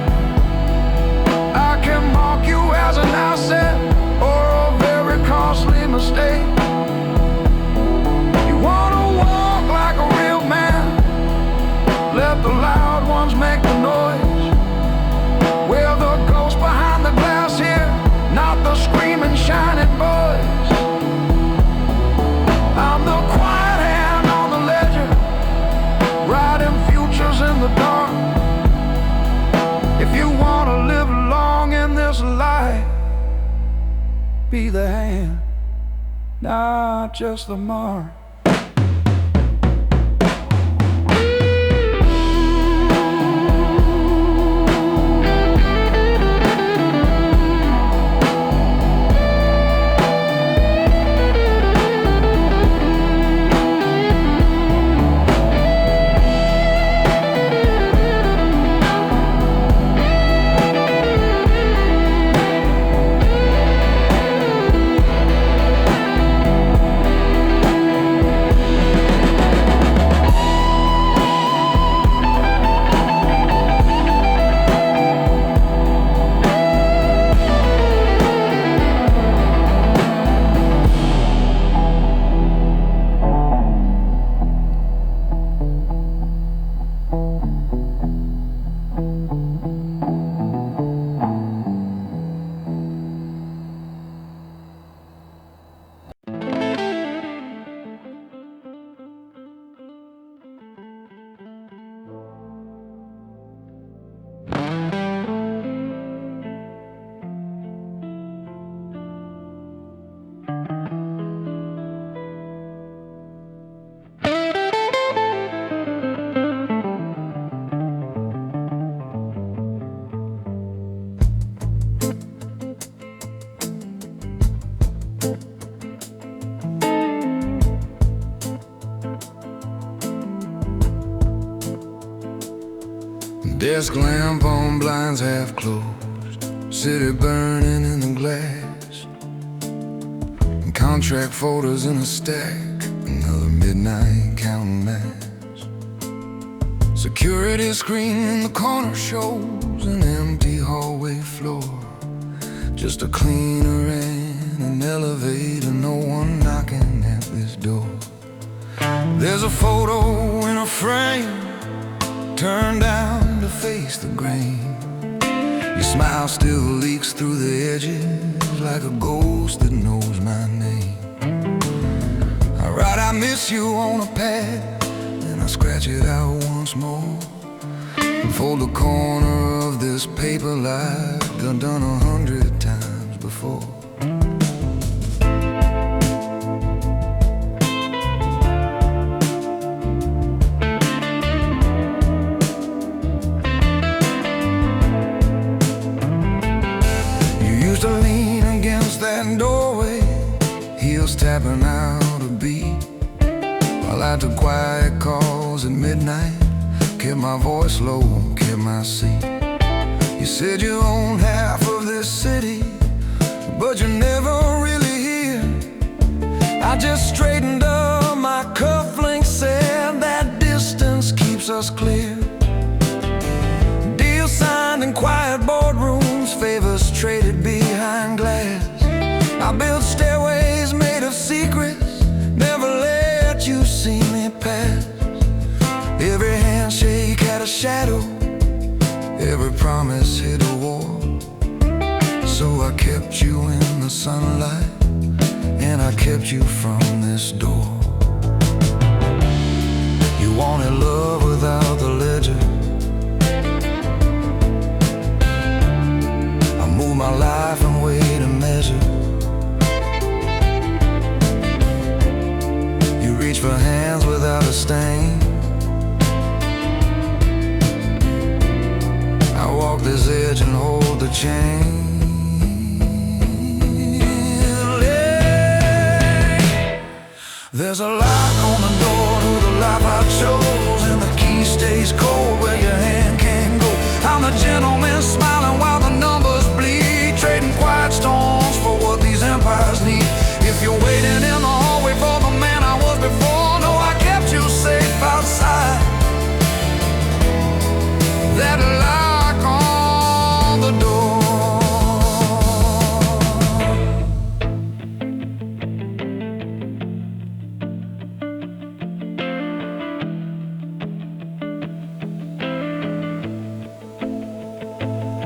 I can mark you as an asset or a very costly mistake. You wanna walk like a real man, let the loud ones make the noise. We're the ghost behind the glass here, not the screaming shining boys. I'm the quiet hand on the ledger, writing futures in the dark. If you wanna live long in this life, be the hand, not just the mark. Desk lamp on blinds half closed, city burning in the glass, and contract folders in a stack, another midnight counting mass. Security screen in the corner shows an empty hallway floor, just a cleaner and an elevator, no one knocking at this door. There's a photo in a frame, turned down to face the grain. Your smile still leaks through the edges like a ghost that knows my name. I write I miss you on a pad, and I scratch it out once more, and fold the corner of this paper like I've done 100 times before. To lean against that doorway, heels tapping out a beat, while I took quiet calls at midnight, kept my voice low, kept my seat. You said you own half of this city, but you're never really here. I just straightened up my cufflinks, said that distance keeps us clear. Deals signed in quiet boardrooms, favors traded behind glass. I built stairways made of secrets, never let you see me pass. Every handshake had a shadow, every promise hit a wall. So I kept you in the sunlight, and I kept you from this door. You wanted love without the ledger. Move my life and weigh to measure. You reach for hands without a stain. I walk this edge and hold the chain. There's a lock on the door to the life I chose, and the key stays cold where your hand can't go. I'm a gentleman smiling while the numbers bleed, trading quiet storms for what these empires need. If you're waiting in the hallway for the man I was before, no, I kept you safe outside. That lock on the door.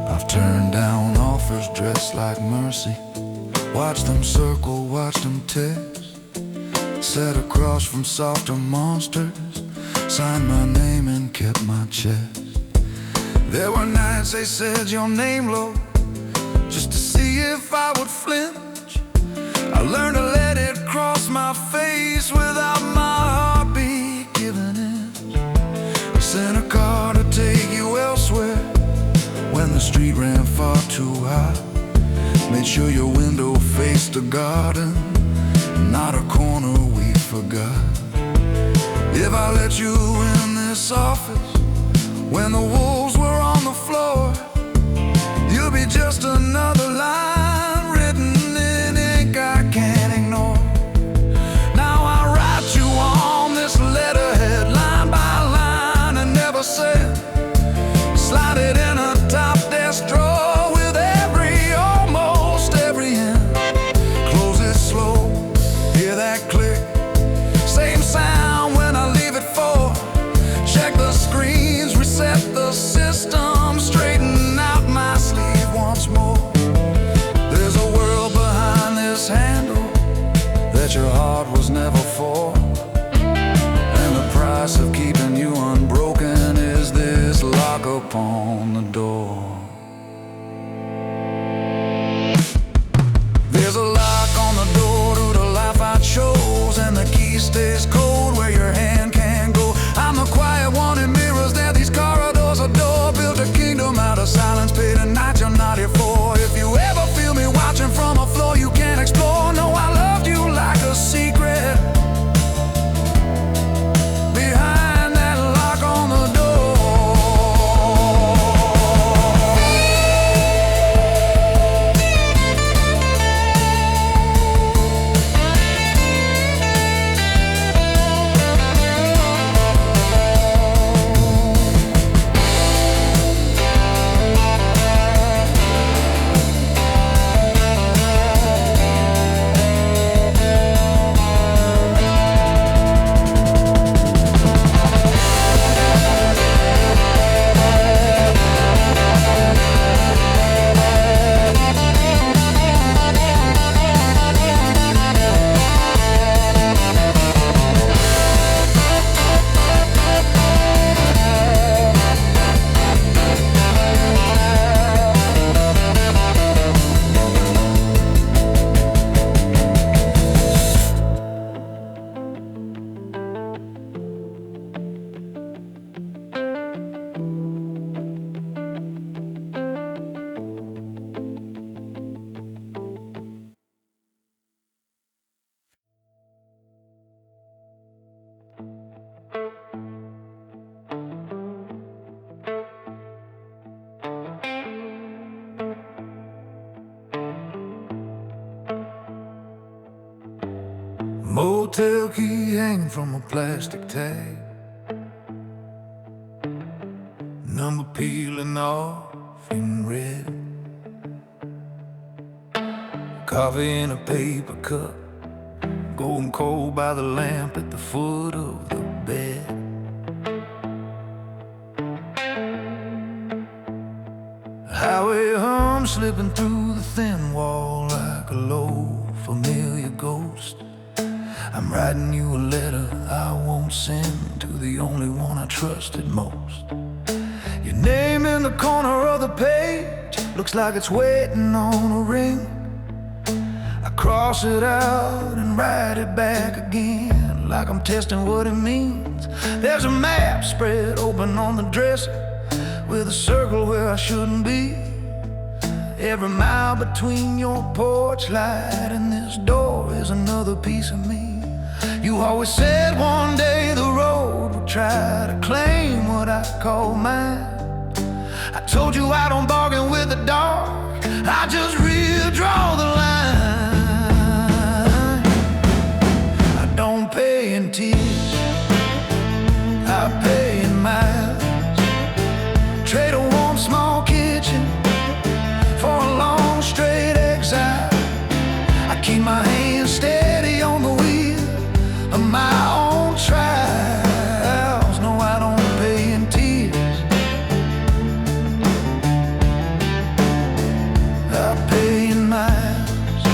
I've turned down offers dressed like mercy, watched them circle, watched them test, sat across from softer monsters, signed my name and kept my chest. There were nights they said your name low, just to see if I would flinch. I learned to let it cross my face without my heartbeat giving in. I sent a car to take you elsewhere when the street ran far too high. Made sure your window faced the garden, not a corner we forgot. If I let you in this office when the wolves were on the floor, you'll be just another line written in ink I can't ignore. Now I write you on this letterhead line by line, and never said, slide it in a top desk drawer with almost every end. Close it slow, hear that click, same sound when I leave it for. Check the screens, reset the system, straighten out my sleeve once more. There's a world behind this handle that your heart was never for, and the price of keeping you unbroken is this lock upon the door. There's a lock on the door to the life I chose, and the key stays cold where your hand can't go. I'm the quiet one in mirrors that these corridors adore. Built a kingdom out of silence, paid a night you're not here for. If you ever feel me watching from a floor you can't explore, no, I loved you like a secret behind that lock on the door. motel key hanging from a plastic tag, number peeling off in red, coffee in a paper cup, going cold by the lamp at the foot of the bed. Highway hum slipping through the thin wall like a low familiar ghost. I'm writing you a letter I won't send to the only one I trusted most. Your name in the corner of the page looks like it's waiting on a ring. I cross it out and write it back again, like I'm testing what it means. There's a map spread open on the dresser with a circle where I shouldn't be. Every mile between your porch light and this door is another piece of me. You always said one day the road would try to claim what I call mine. I told you I don't bargain with the dark, I just redraw the line. I don't pay in tears, I pay in miles. Trade a warm small kitchen for a long straight exile. I keep my hands steady on the wheel of my own trials. No, I don't pay in tears, I pay in miles.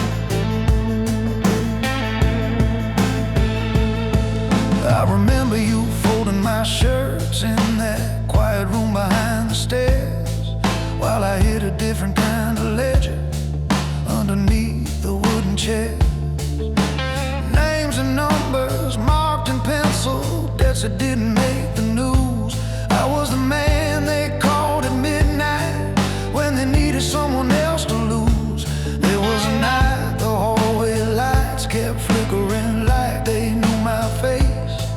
I remember you folding my shirts in that quiet room behind the stairs, while I hit a different kind of ledger underneath the wooden chair. Names and numbers marked in pencil, debts that didn't make the news. I was the man they called at midnight when they needed someone else to lose. There was a night the hallway lights kept flickering like they knew my face.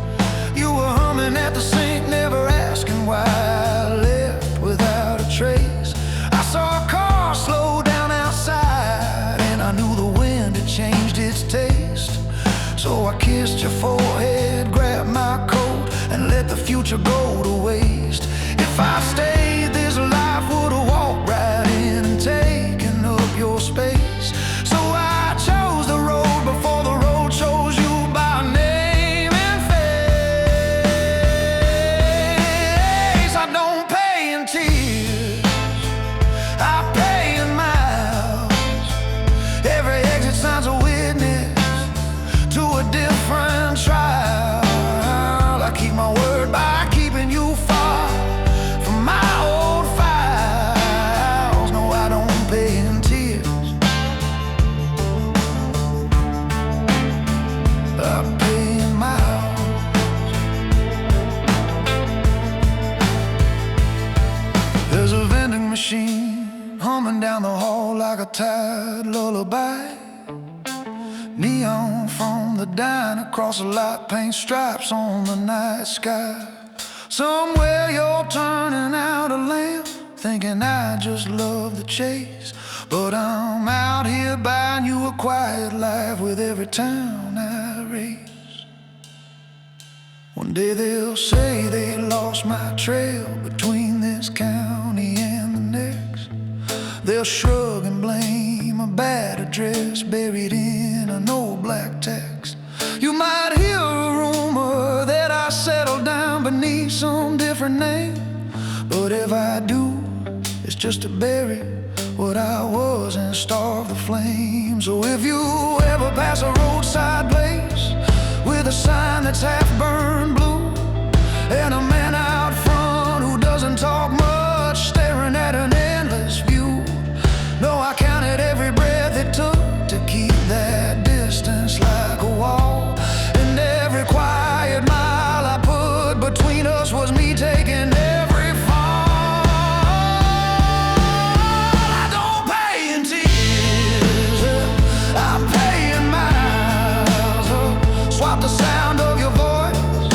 You were humming at the sink, never asking why I left without a trace. I saw a car slow down outside and I knew the wind had changed its taste. So I kissed your forehead, grabbed my coat, and let the future go to waste. If I stayed, this life would have walked right in and taken up your space. So I chose the road before the road chose you by name and face. I don't pay in tears, I pay in miles. Every exit signs a witness to a different trial. I keep my word by keeping you far from my old files. No, I don't pay in tears, I pay in miles. There's a vending machine humming down the hall like a tired lullaby. Neon from the dine across the light, paint stripes on the night sky. Somewhere you're turning out a lamp, thinking I just love the chase. But I'm out here buying you a quiet life with every town I race. One day they'll say they lost my trail between this county and the next. They'll shrug and blame a bad address buried in an old black text. You might hear a rumor that I settled down beneath some different name, but if I do, it's just to bury what I was and starve the flame. So if you ever pass a roadside place with a sign that's half burned blue and a man out front who doesn't talk much staring at an endless view, no, I counted every breath it took to keep that distance like a wall. And every quiet mile I put between us was me taking every fall. I don't pay in tears, I pay in miles. Swap the sound of your voice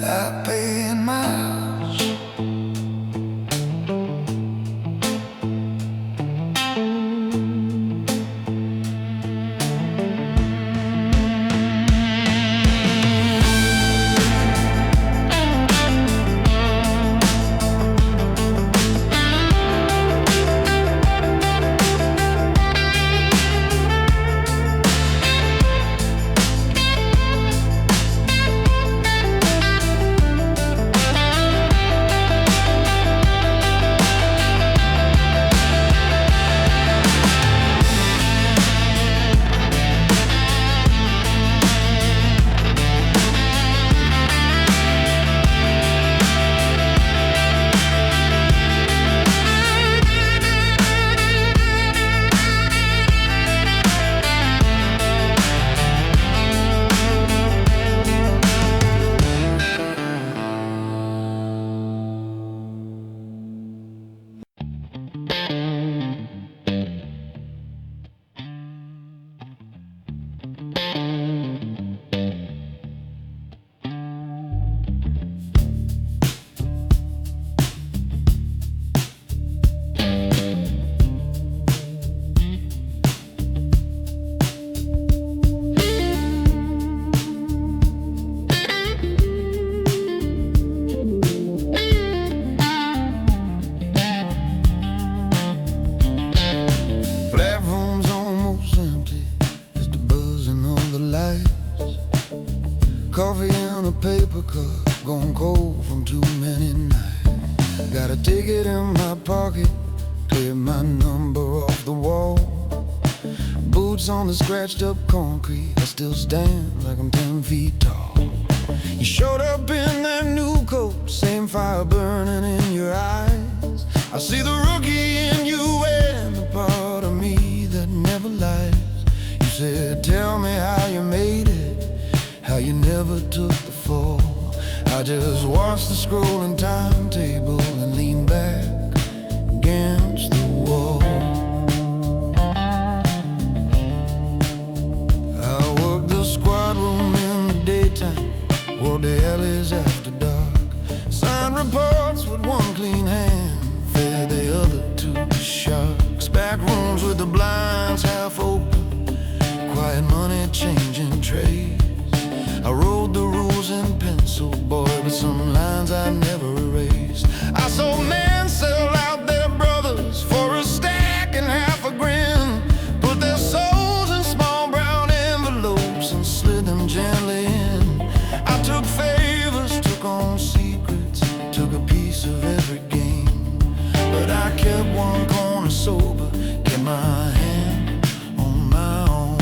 I pay in miles. Coffee in a paper cup, gone cold from too many nights. Got a ticket in my pocket, clear my number off the wall. Boots on the scratched up concrete, I still stand like I'm 10 feet tall. You showed up in that new coat, same fire burning in your eyes. I see the rookie in you and the part of me that never lies. You said, tell me how you made it, how you never took the fall. I just watched the scrolling timetable and lean back against the wall. I worked the squad room in the daytime, worked the alleys after dark, signed reports with one clean hand, fed the other to the sharks. Back rooms with the blinds half open, quiet money changing trades. I wrote the rules in pencil, boy, but some lines I never erased. I saw men sell out their brothers for a stack and half a grin, put their souls in small brown envelopes and slid them gently in. I took favors, took on secrets, took a piece of every game, but I kept one corner sober, kept my hand on my own.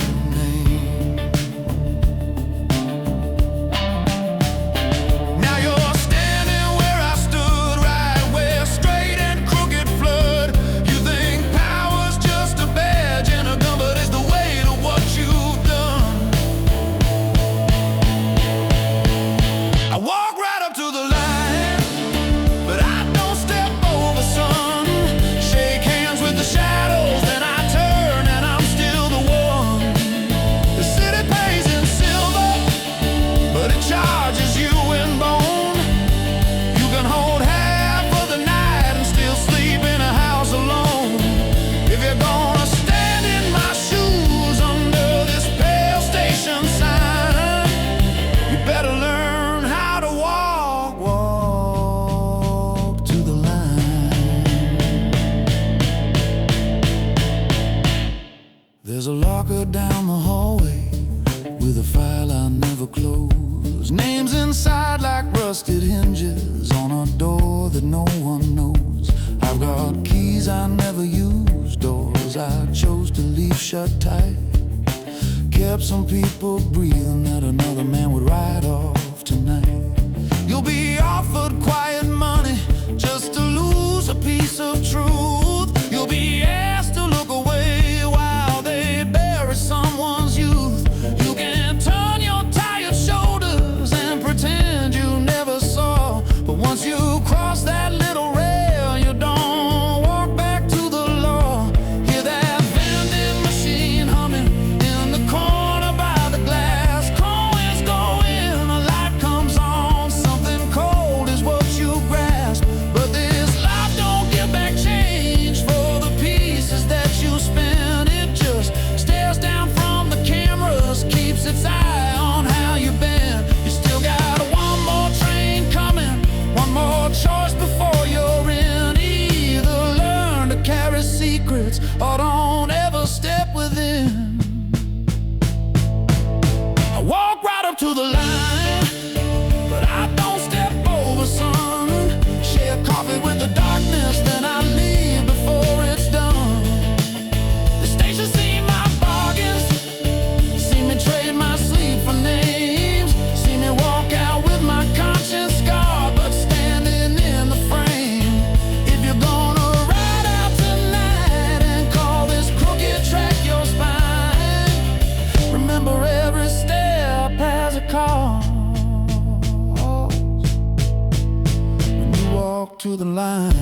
There's a locker down the hallway with a file I never close. Names inside like rusted hinges on a door that no one knows. I've got keys I never use, doors I chose to leave shut tight. Kept some people breathing that another man would ride off tonight. You'll be offered quiet money just to lose a piece of truth. You'll be asked to look away while they bury someone's youth. You can turn your tired shoulders and pretend you never saw, but once you cross that little rail, you don't walk back to the law. Hear that vending machine humming in the corner by the glass. Coins go in to the line.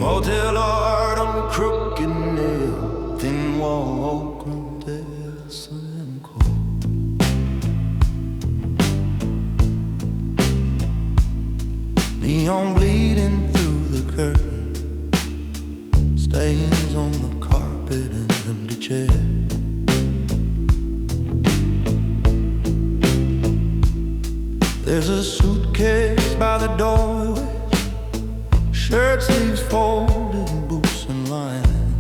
Motel art on crooked nail, thin wall, grotesque and cold. Neon bleeding through the curtain, stains on the carpet and empty chair. There's a suitcase by the doorway, shirt sleeves folded, boots and lining.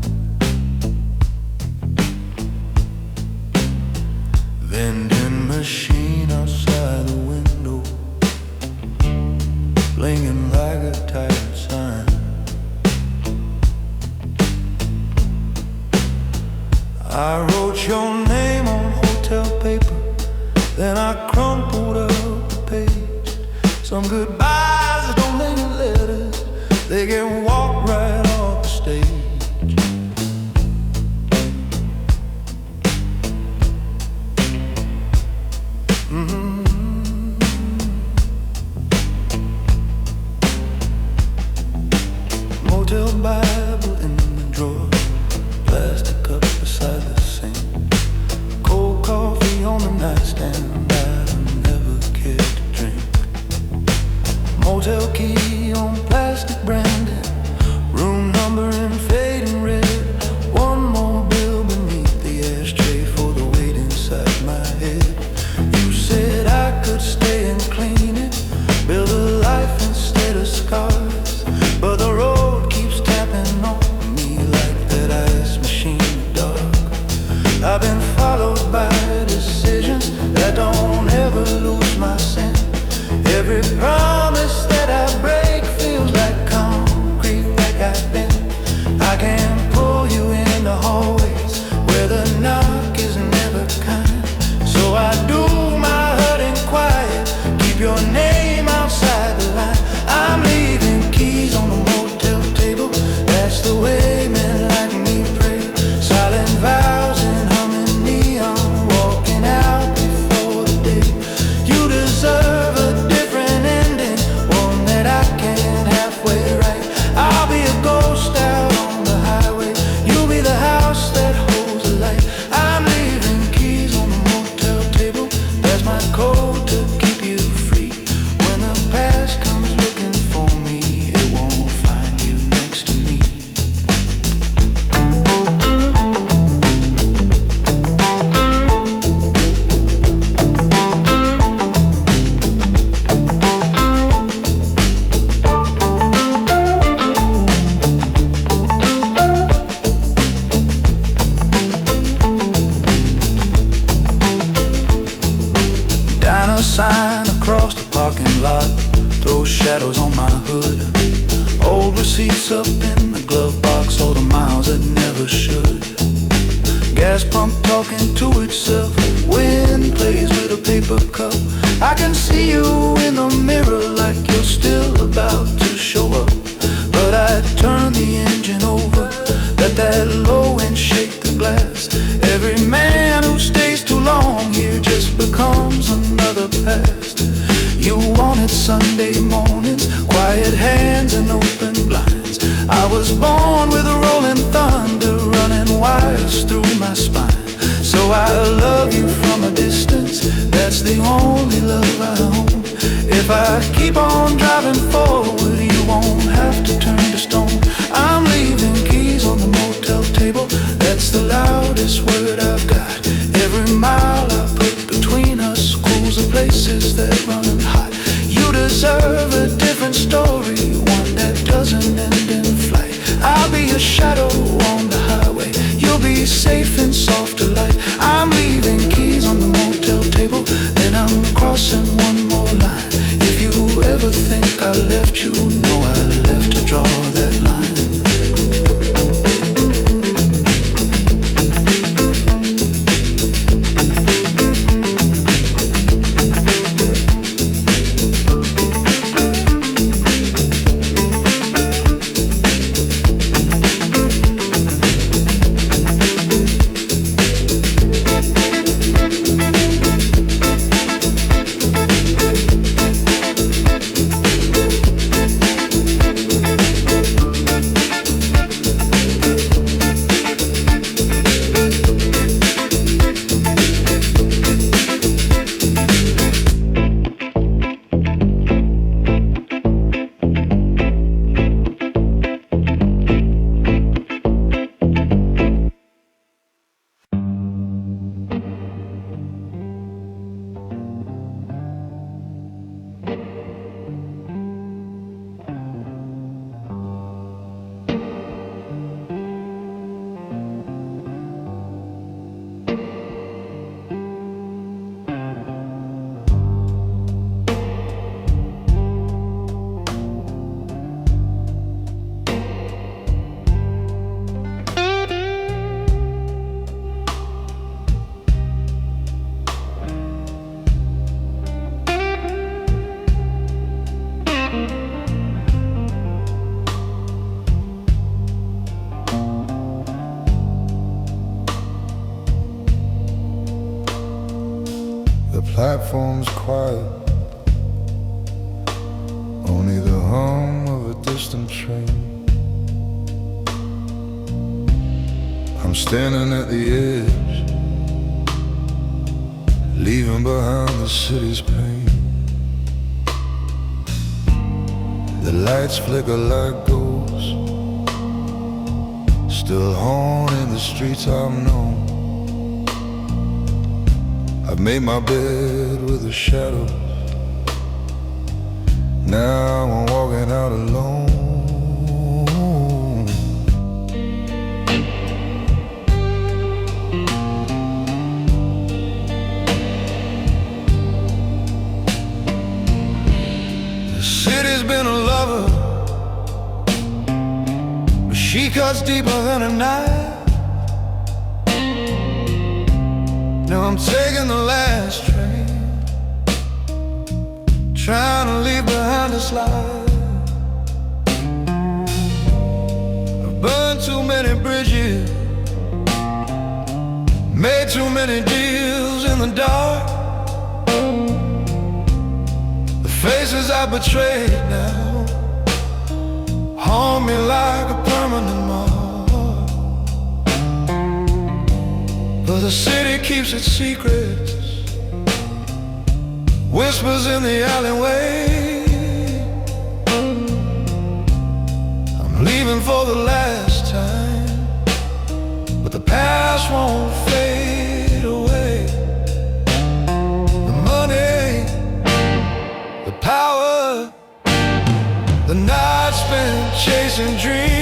Vending machine outside the window, blinging like a tired sign. I wrote your name on hotel paper, then I crumpled up the page. Some goodbyes don't linger letters, they get walked right off the stage. Motel Bible in the drawer, plastic cup beside the sink, cold coffee on the nightstand I never cared to drink. Motel key on plastic branding, room number in fading red. One more bill beneath the ashtray for the weight inside my head. You said I could stay and clean it, build a life instead of scars, but the road keeps tapping on me like that ice machine dog. I've been followed by decisions that don't ever lose my scent. Every promise that I break feels like concrete that got bent. I can pull you in the hallways where the knock is never kind. So I do my hurting quiet, keep your name outside the line. I'm leaving shadows on my hood. Old receipts up in the glove box, all the miles that never should. Gas pump talking to itself, wind plays with a paper cup. I can see you in the mirror like you're still about to show up. But I turn the engine over, let that low end shake the glass. Every man who stays too long here just becomes another past. You wanted Sunday mornings, quiet hands and open blinds. I was born with a rolling thunder running wires through my spine. So I love you from a distance, that's the only love I own. If I keep on driving forward, you won't have to turn to stone. I'm leaving keys on the motel table, that's the loudest word I've got. Every mile I put between us cools the places that run hot. You deserve a different story, one that doesn't end in flight. I'll be a shadow on the highway, you'll be safe in softer light. I'm leaving keys on the motel table, then I'm crossing one more line. If you ever think I left, you know I left to draw that line. The platform's quiet, only the hum of a distant train. I'm standing at the edge, leaving behind the city's pain. The lights flicker like ghosts, still haunting the streets I've known. I've made my bed with the shadows, now I'm walking out alone. The city's been a lover, but she cuts deeper than a knife. Now I'm taking the last train, trying to leave behind this life. I've burned too many bridges, made too many deals in the dark. The faces I betrayed now haunt me like a permanent mark. But the city keeps its secrets, whispers in the alleyway. I'm leaving for the last time, but the past won't fade away. The money, the power, the night spent chasing dreams,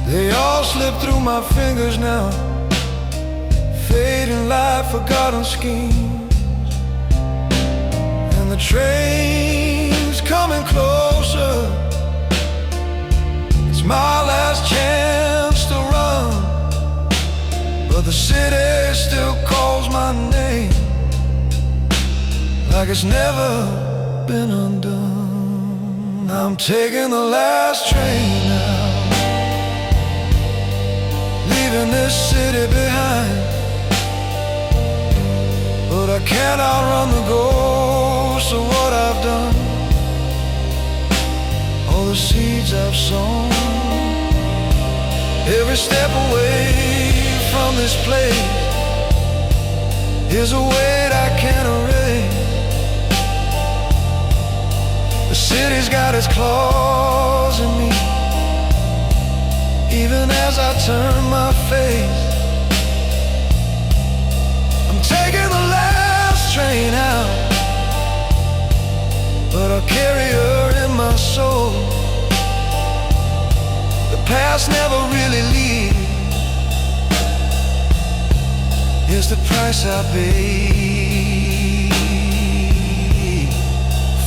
they all slip through my fingers now, fading like forgotten schemes. And the train's coming closer. It's my last chance to run, but the city still calls my name like it's never been undone. I'm taking the last train out, leaving this city behind, but I can't outrun the ghost of what I've done. All the seeds I've sown, every step away from this place is a weight I can't erase. The city's got its claws in me, even as I turn my face. I'm taking the last train out, but I'll carry her in my soul. The past never really leaves. It's the price I pay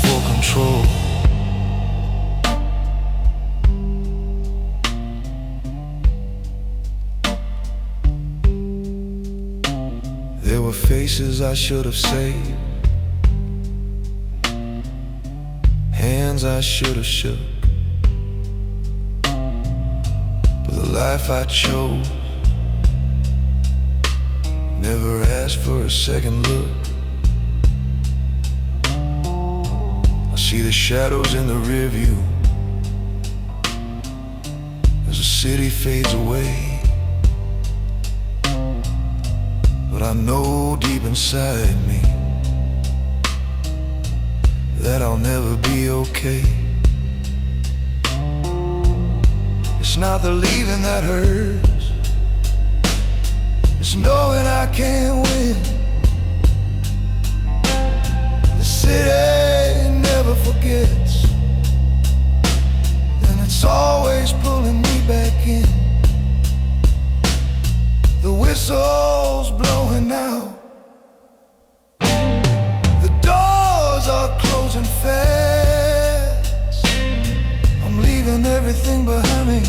for control. There were faces I should have saved, hands I should have shook, but the life I chose never asked for a second look. I see the shadows in the rear view as the city fades away, but I know deep inside me that I'll never be okay. It's not the leaving that hurts, it's knowing I can't win. The city never forgets, and it's always pulling me back in. The whistle's blowing out, the doors are closing fast. I'm leaving everything behind me,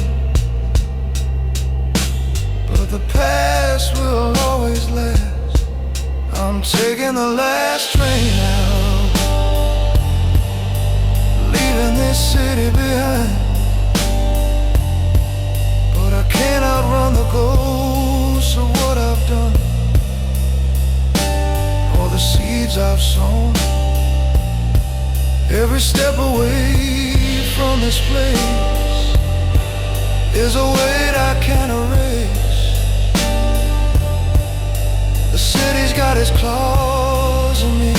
but the past will always last. I'm taking the last train out, leaving this city behind, but I can't outrun the ghost of what I've done. All the seeds I've sown, every step away from this place is a weight I can't erase. The city's got its claws in me,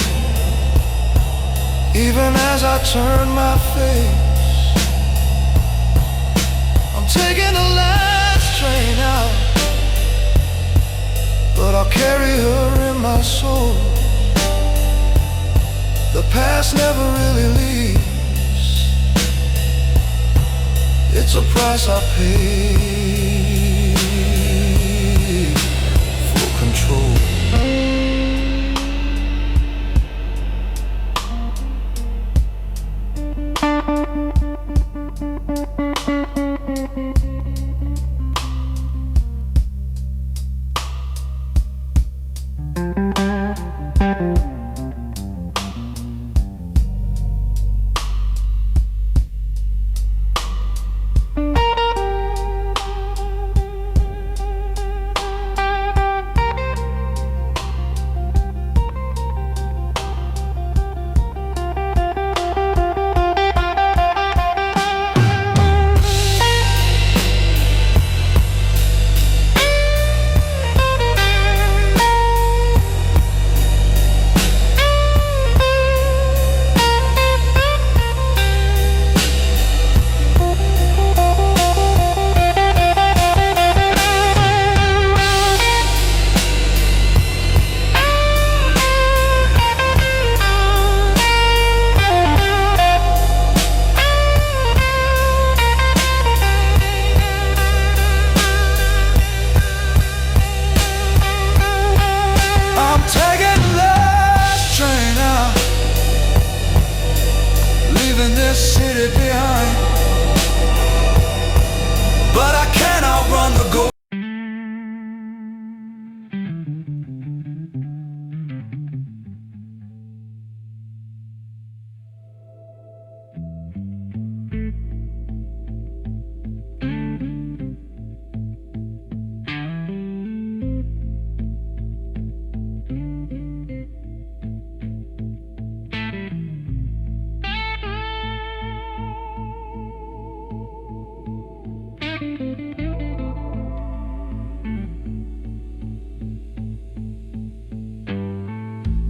even as I turn my face. I'm taking the last train out, but I'll carry her in my soul. The past never really leaves. It's a price I pay for control. this city behind, but I can't outrun the ghost.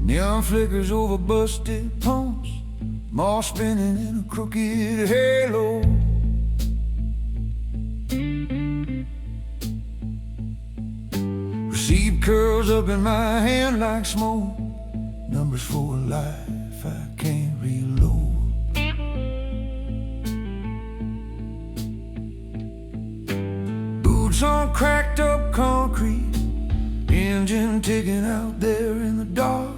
Neon flickers over busted pumps, more spinning in a crooked halo. Receipt curls up in my hand like smoke, numbers for a life I can't reload. Boots on cracked up concrete, engine ticking out there in the dark.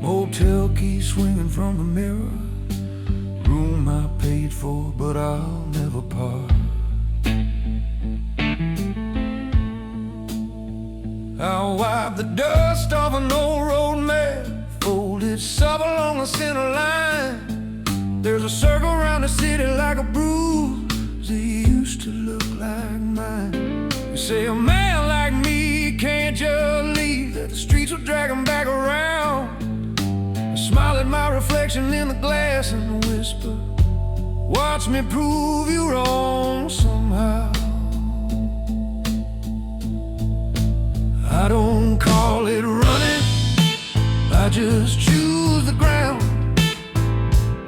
Motel key swinging from the mirror, room I paid for but I'll never part. I'll wipe the dust off an old road map, folded sub along the center line. There's a circle around the city like a bruise, it used to look like mine. You say a man like me can't just leave, that the streets will drag him back around. I smile at my reflection in the glass and whisper, watch me prove you wrong somehow. I don't call it running, I just choose the ground.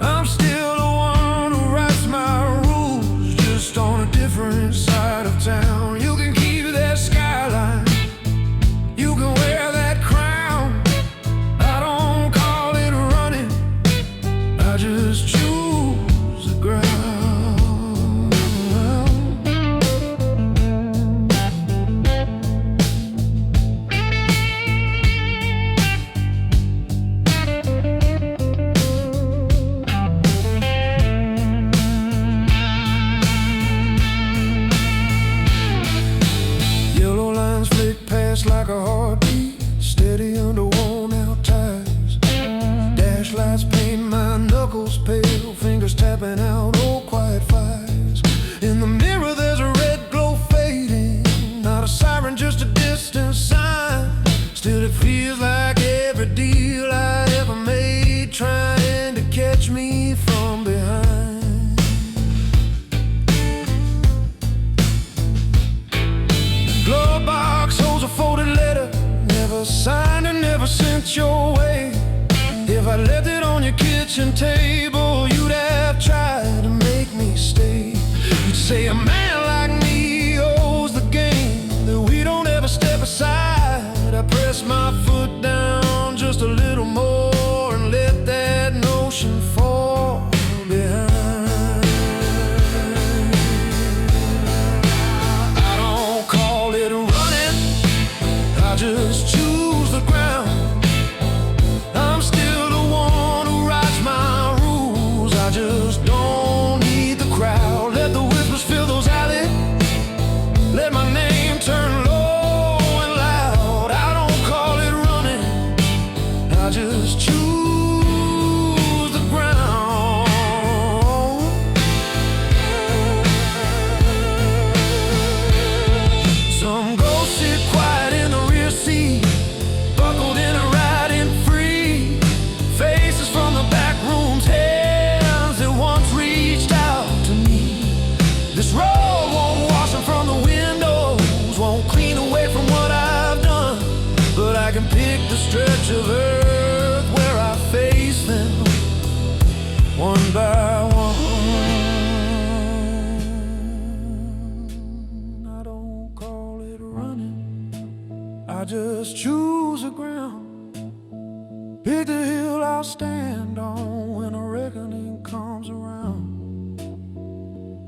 I'm still the one who writes my rules, just on a different side of town. You can keep that skyline, you can wear that crown. I don't call it running, I just choose the ground. Like a heartbeat, steady under worn out tires. Dash lights paint my knuckles pale, fingers tapping out old quiet fires. In the mirror there's a red glow fading, not a siren, just a distant sign. Still it feels like every deal I ever made, trying to catch me from behind. Glove box holds a folded letter, never signed and never sent your way. If I left it on your kitchen table, you'd have tried to make me stay. You'd say a man like me owes the game, that we don't ever step aside. I press my foot down just a little more and let that notion fall behind. I don't call it running, I just choose the ground. I'm still the one who writes my rules, I just don't need the crowd. Let the whispers fill those alleys, let my name turn low and loud. I don't call it running, I just choose the ground. Some go sit quiet in the rear seat, buckled in a riding free. Faces from the back rooms, hands that once reached out to me. This road won't wash them from the windows, won't clean away from what I've done, but I can pick the stretch of earth where I face them one by one. I don't call it running, I just choose the ground. Pick the hill I'll stand on when a reckoning comes around.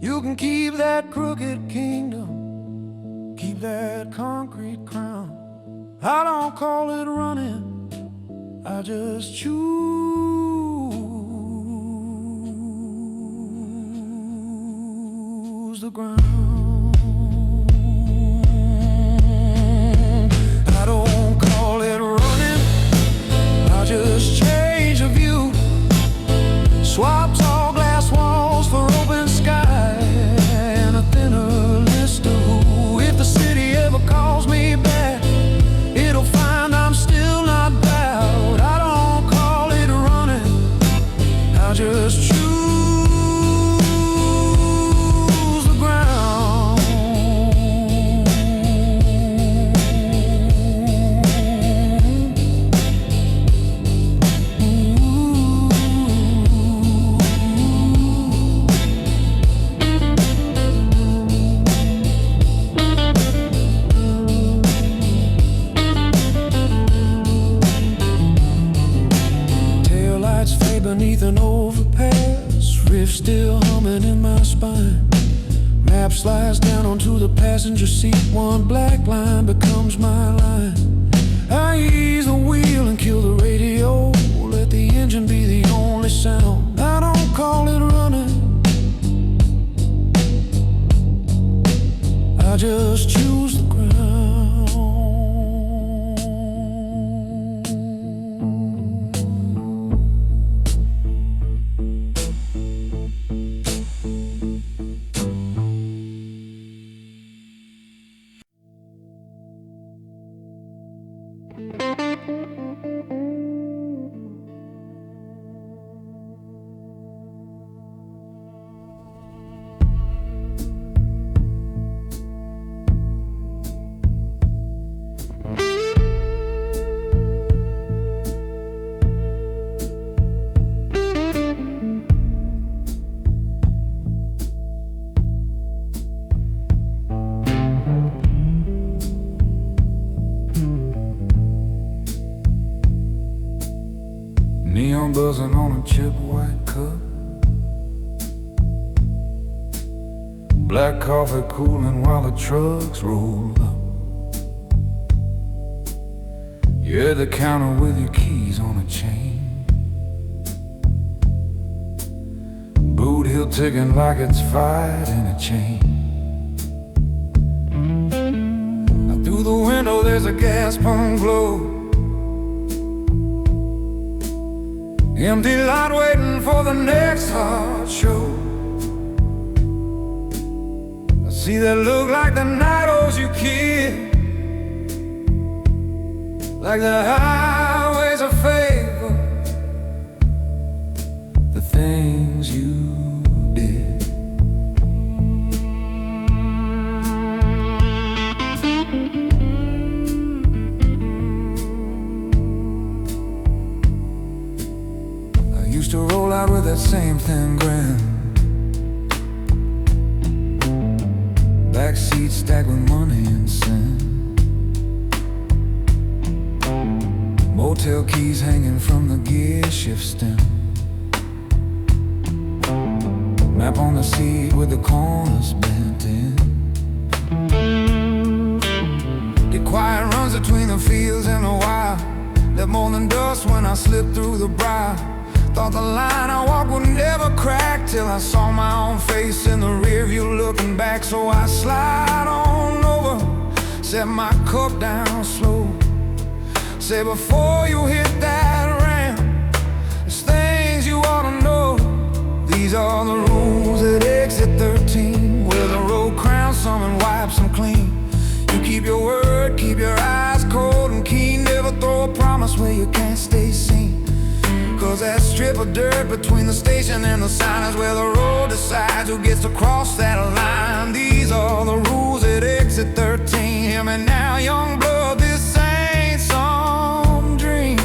You can keep that crooked kingdom, keep that concrete crown. I don't call it running, I just choose the ground. I don't call it running, I just change a view. Swap tall glass walls for open sky and a thinner list of who. If the city ever calls me back, it'll find I'm still not proud. I don't call it running, I just choose the ground. Taillights fade beneath an overpass, riff still humming in my spine. Map slides down onto the passenger seat, one black line becomes my line. I ease the wheel and kill the radio, let the engine be the only sound. I don't call it running, I just choose the ground. Neon buzzing on a chip white cup, black coffee cooling while the trucks roll up. You're at the counter with your keys on a chain, boot heel ticking like it's fired in a chain. Now through the window there's a gas pump glow, empty lot waiting for the next hard show. I see that look like the night owes you, kid, like the highways a favor, the things you did. Used to roll out with that same thin grin, back seat stacked with money and sin, motel keys hanging from the gear shift stem, map on the seat with the corners bent in. The quiet runs between the fields and the wild, left more than dust when I slipped through the briar. Thought the line I walked would never crack, till I saw my own face in the rear view looking back. So I slide on over, set my cup down slow, say before you hit that ramp, there's things you ought to know. These are the rules at exit 13, where the road crowns some and wipes them clean. You keep your word, keep your eyes cold and keen, never throw a promise where you can't stay seen. Cause that strip of dirt between the station and the sign is where the road decides who gets to cross that line. These are the rules at exit 13. Hear me now, young blood, this ain't some dream.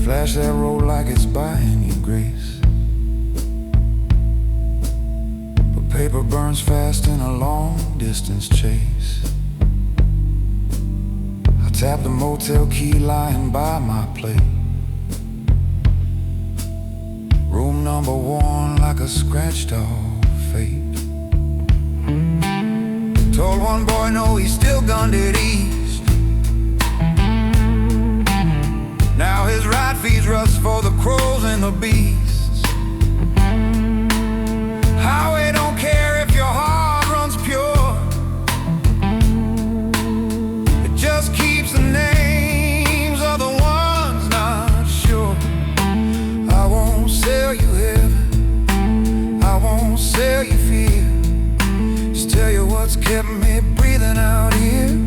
Flash that road like it's buying you grace. paper burns fast in a long-distance chase. I tap the motel key lying by my plate. Room number one like a scratched off fate. Told one boy no, he still gunned it east. Now his right feed's rust for the crows and the beasts. Highway don't care if your heart runs pure. It just keeps the names of the ones not sure. I won't sell you heaven, I won't sell you fear. Just tell you what's kept me breathing out here.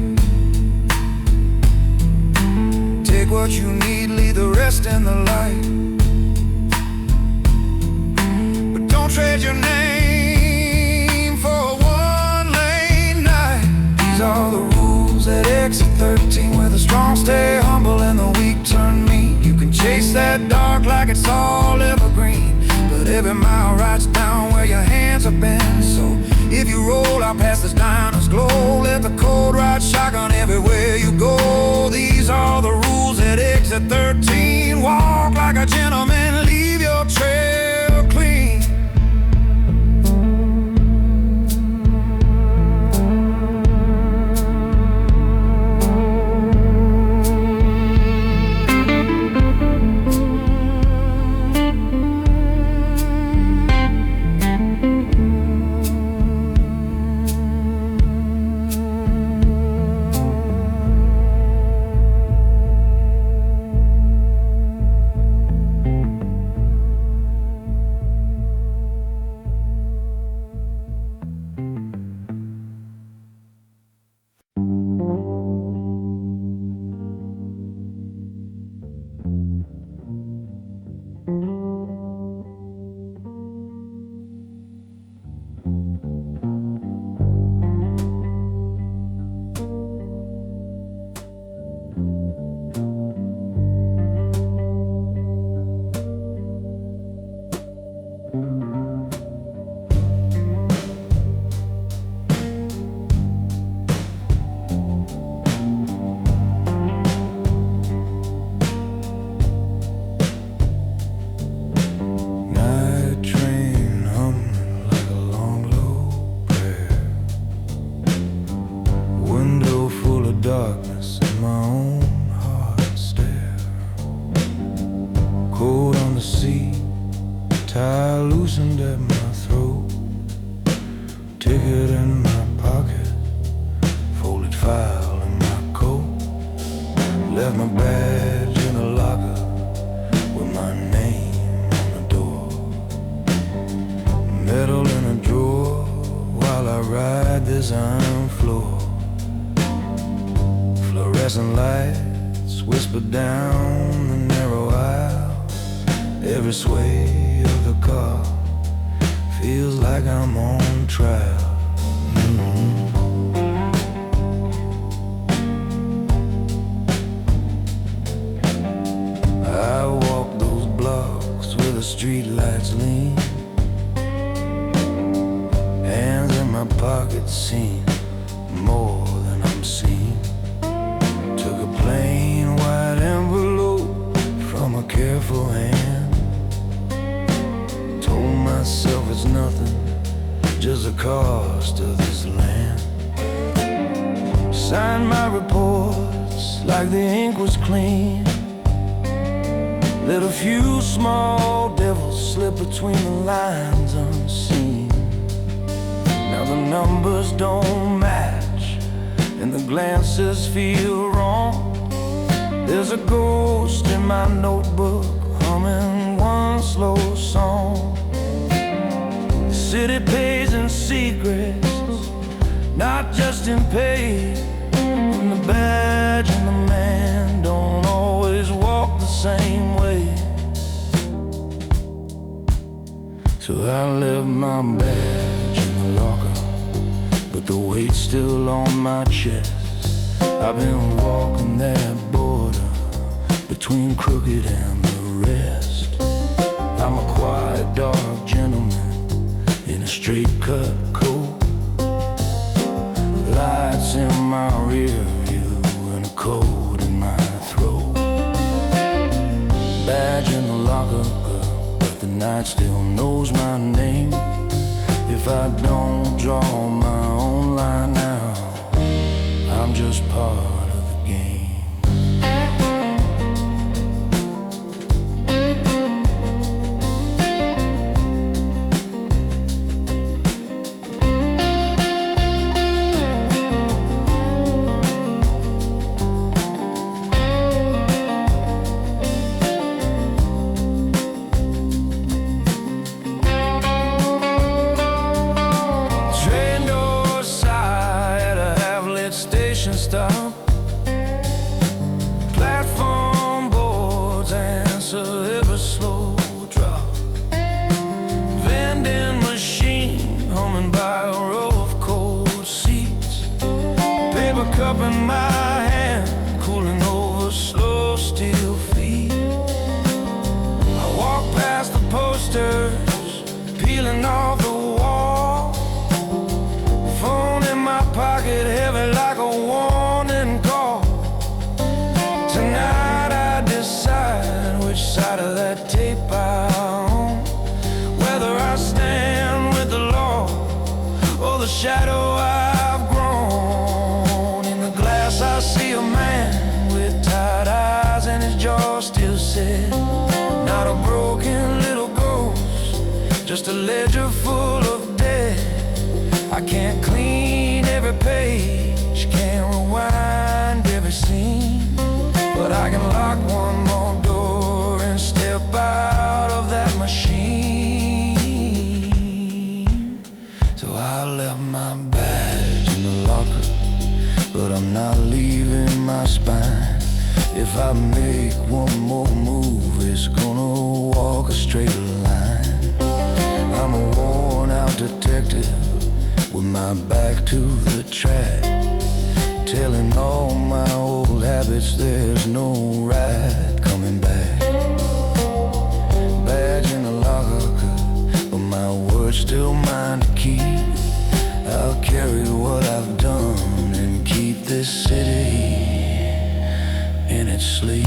Take what you need, leave the rest in the light. But don't trade your name for a one-lane night. These are the rules at exit 13, where the strong stay humble and the weak turn mean. You can chase that dark like it's all evergreen, but every mile rides down where your hands have been. So if you roll out past this diner's glow, let the cold ride shotgun everywhere you go. These are the rules at exit 13. Walk like a gentleman, leave your trail clean. Darkness in my own heart stare. Cold on the seat, tie loosened at my throat. Ticket in my pocket, folded file in my coat. Left my badge in a locker with my name on the door. Metal in a drawer while I ride this iron floor. Fluorescent lights whisper down the narrow aisle. Every sway of the car feels like I'm on trial. I walk those blocks where the street lights lean. Hands in my pockets seen more than I'm seen. Took a plain white envelope from a careful hand. Told myself it's nothing, just a cost of this land. Signed my reports like the ink was clean. Let a few small devils slip between the lines unseen. Now the numbers don't match and the glances feel wrong. There's a ghost in my notebook humming one slow song. The city pays in secrets, not just in pay. And the badge and the man don't always walk the same way. So I left my badge in the locker, but the weight's still on my chest. I've been walking that border between crooked and the rest. I'm a quiet, dark gentleman in in a straight cut coat, lights in my rear view and a cold in my throat. Badge in the locker, but the night still knows my name. If I don't draw my own line now, I'm just part of the game. Stop. Platform boards answer every slow drop. Vending machine humming by a row of cold seats. Paper cup in my hand, cooling over slow steel feet. I walk past the posters, peeling off the wall. Phone in my pocket, heavy like a warning call. Tonight I decide which side of that tape I own, whether I stand with the law or the shadow I've grown. In the glass I see a man with tired eyes and his jaw still set. Not a broken little ghost, just a ledger full of dead. I can't clean every page, can't rewind every scene, but I can lock one more door and step out of that machine. So I left my badge in the locker, but I'm not leaving my spine. If I make one more move, it's gonna walk a straight line. I'm a worn out detective with my back to the track, telling all my old habits there's no right coming back. Badge in the locker, but my word's still mine to keep. I'll carry what I've done and keep this city in its sleep.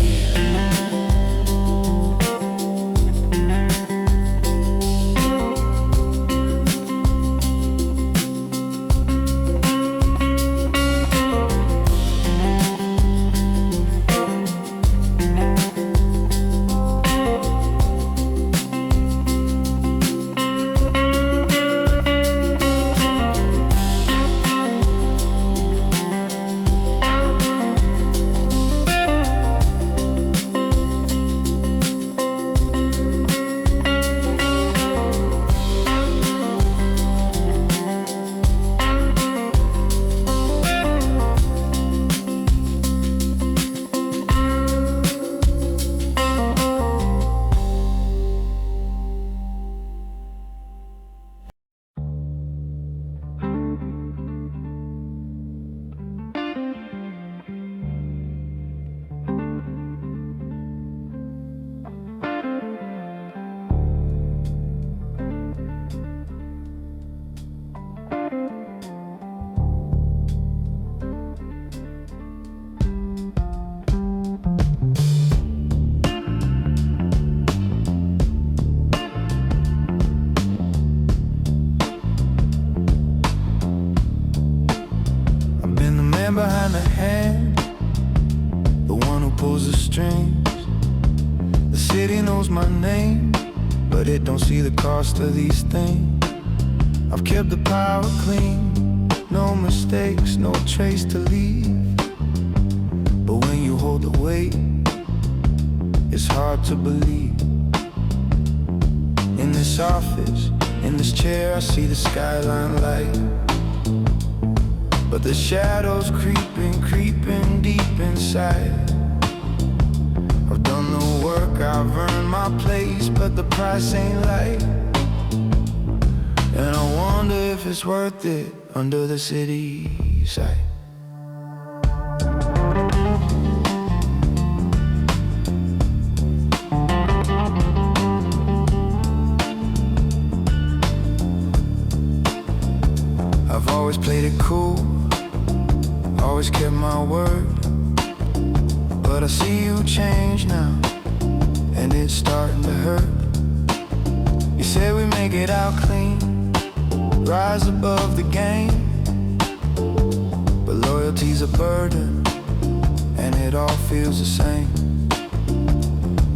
Behind the hand, the one who pulls the strings. The city knows my name, but it don't see the cost of these things. I've kept the power clean, no mistakes, no trace to leave. But when you hold the weight, it's hard to believe. In this office, in this chair, I see the skyline light, but the shadows creeping, creeping deep inside. I've done the work, I've earned my place, but the price ain't light. And I wonder if it's worth it under the city side. always played it cool, always kept my word. But I see you change now, and it's starting to hurt. You said we make it out clean, rise above the game. But loyalty's a burden, and it all feels the same.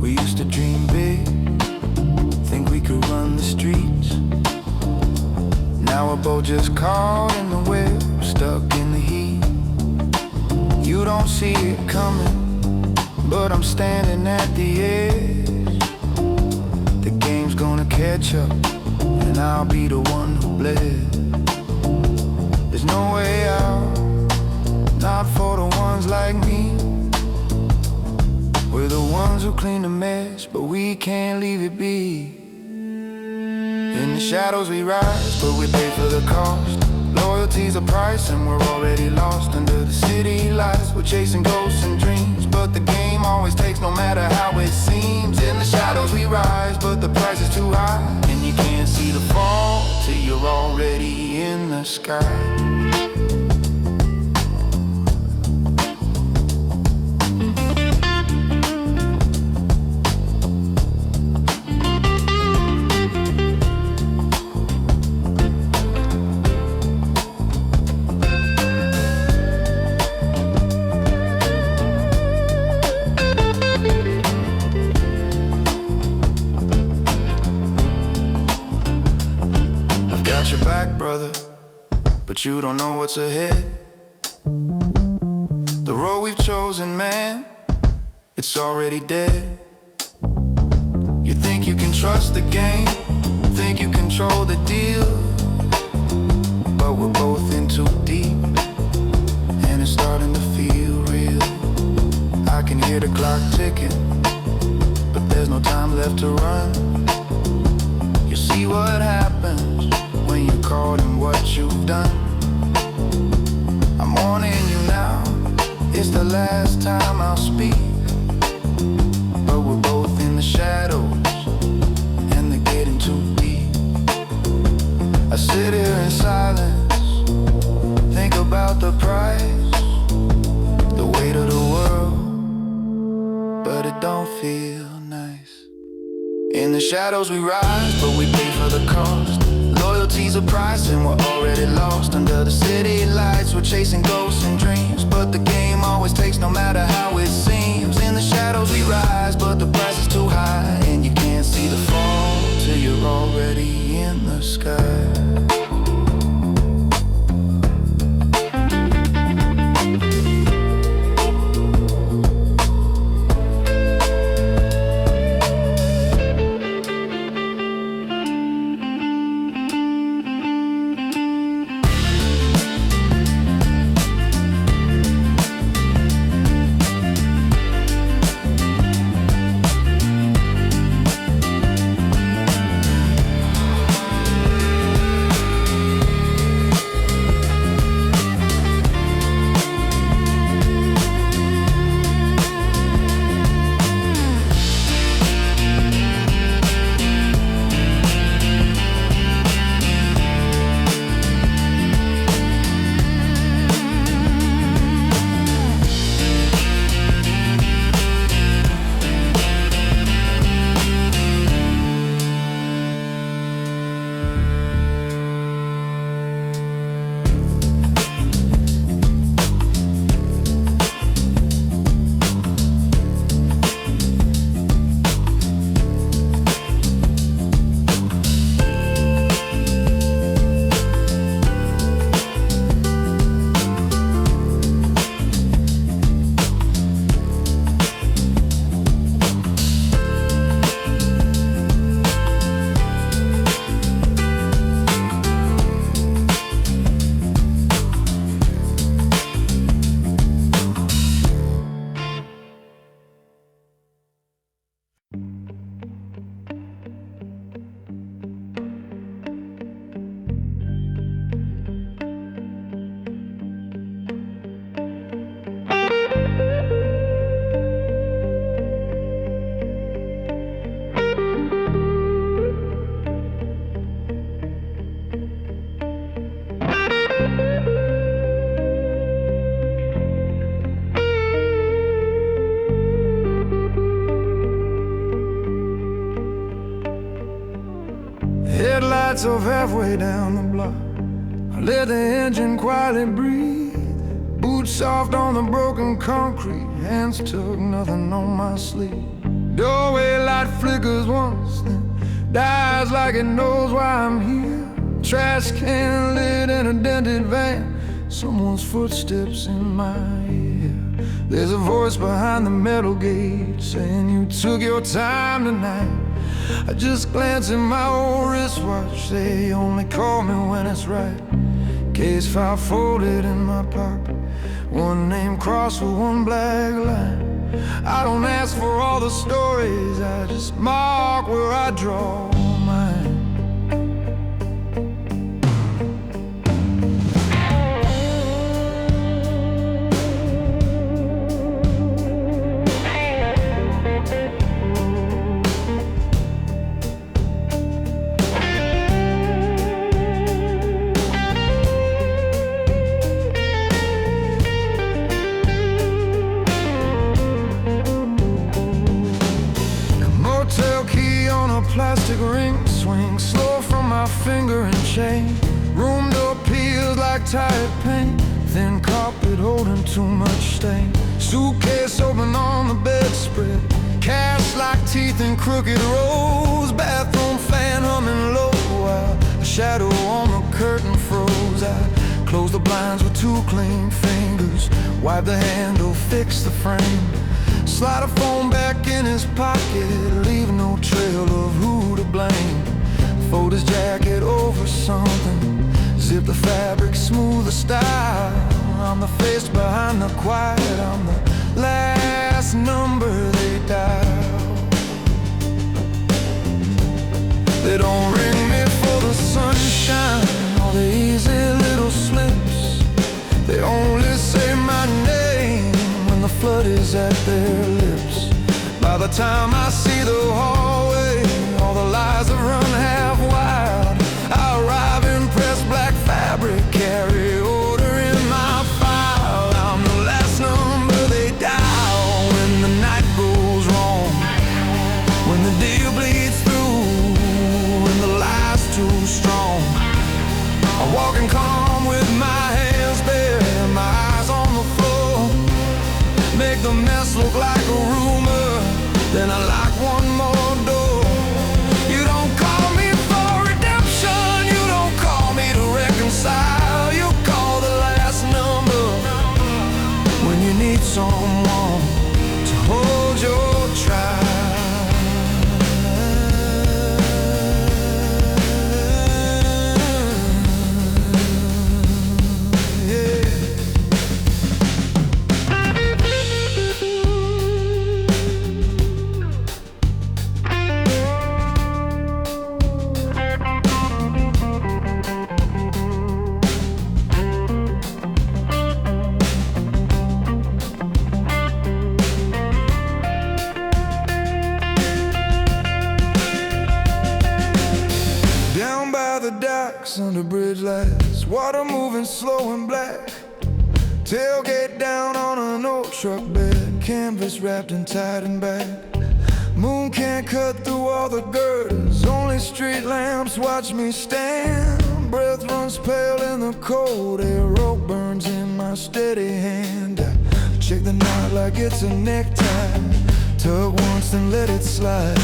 We used to dream big, think we could run the streets. Now we're both just caught in the whip, stuck in the heat. You don't see it coming, but I'm standing at the edge. The game's gonna catch up, and I'll be the one who bled. There's no way out, not for the ones like me. We're the ones who clean the mess, but we can't leave it be. In the shadows we rise, but we pay for the cost. Loyalty's a price, and we're already lost under the city lights. We're chasing ghosts and dreams, but the game always takes, no matter how it seems. In the shadows we rise, but the price is too high, and you can't see the fall till you're already in the sky. Got your back, brother, but you don't know what's ahead. The road we've chosen, man, it's already dead. You think you can trust the game, think you control the deal, but we're both in too deep, and it's starting to feel real. I can hear the clock ticking, but there's no time left to run. You see what happens when you're caught in what you've done. I'm warning you now, it's the last time I'll speak. But we're both in the shadows, and they're getting too deep. I sit here in silence, think about the price, the weight of the world, but it don't feel nice. In the shadows we rise, but we pay for the cost. Loyalty's a price, and we're already lost under the city lights. We're chasing ghosts and dreams, but the game always takes, no matter how it seems. In the shadows we rise, but the price is too high, and you can't see the fall till you're already in the sky. lights off halfway down the block. I let the engine quietly breathe. Boots soft on the broken concrete. Hands took nothing on my sleeve. Doorway light flickers once, then dies like it knows why I'm here. Trash can lit in a dented van. Someone's footsteps in my ear. There's a voice behind the metal gate saying you took your time tonight. I just glance at my old wristwatch. They only call me when it's right. Case file folded in my pocket. One name crossed with one black line. I don't ask for all the stories, I just mark where I draw mine. Plastic ring swing slow from my finger and chain. Room door peels like tired paint. Thin carpet holding too much stain. Suitcase open on the bedspread. Cast like teeth in crooked rows. Bathroom fan humming low while a shadow on the curtain froze. I close the blinds with two clean fingers. Wipe the handle, fix the frame. Slide a phone back in his pocket, leave no trail of who to blame. Fold his jacket over something, zip the fabric, smooth the style. I'm the face behind the quiet, I'm the last number they dial. They don't ring me for the sunshine or the easy little slips. They only say my name when the flood is at their lips. By the time I see the hallway, all the lies have run half wild. I arrive in pressed black fabric, carry order in my file. I'm the last number they dial when the night goes wrong, when the deal bleeds through, when the lie's too strong. I'm walking calm with my hands bare, my eyes on the floor. Make the mess look like a rumor, then I lock one more door. You don't call me for redemption, you don't call me to reconcile. You call the last number when you need someone to hold your trial. Under bridge lights, water moving slow and black. Tailgate down on an old truck bed, canvas wrapped and tied and back. Moon can't cut through all the girders, only street lamps watch me stand. Breath runs pale in the cold air, rope burns in my steady hand. I check the knot like it's a necktie, tug once then let it slide.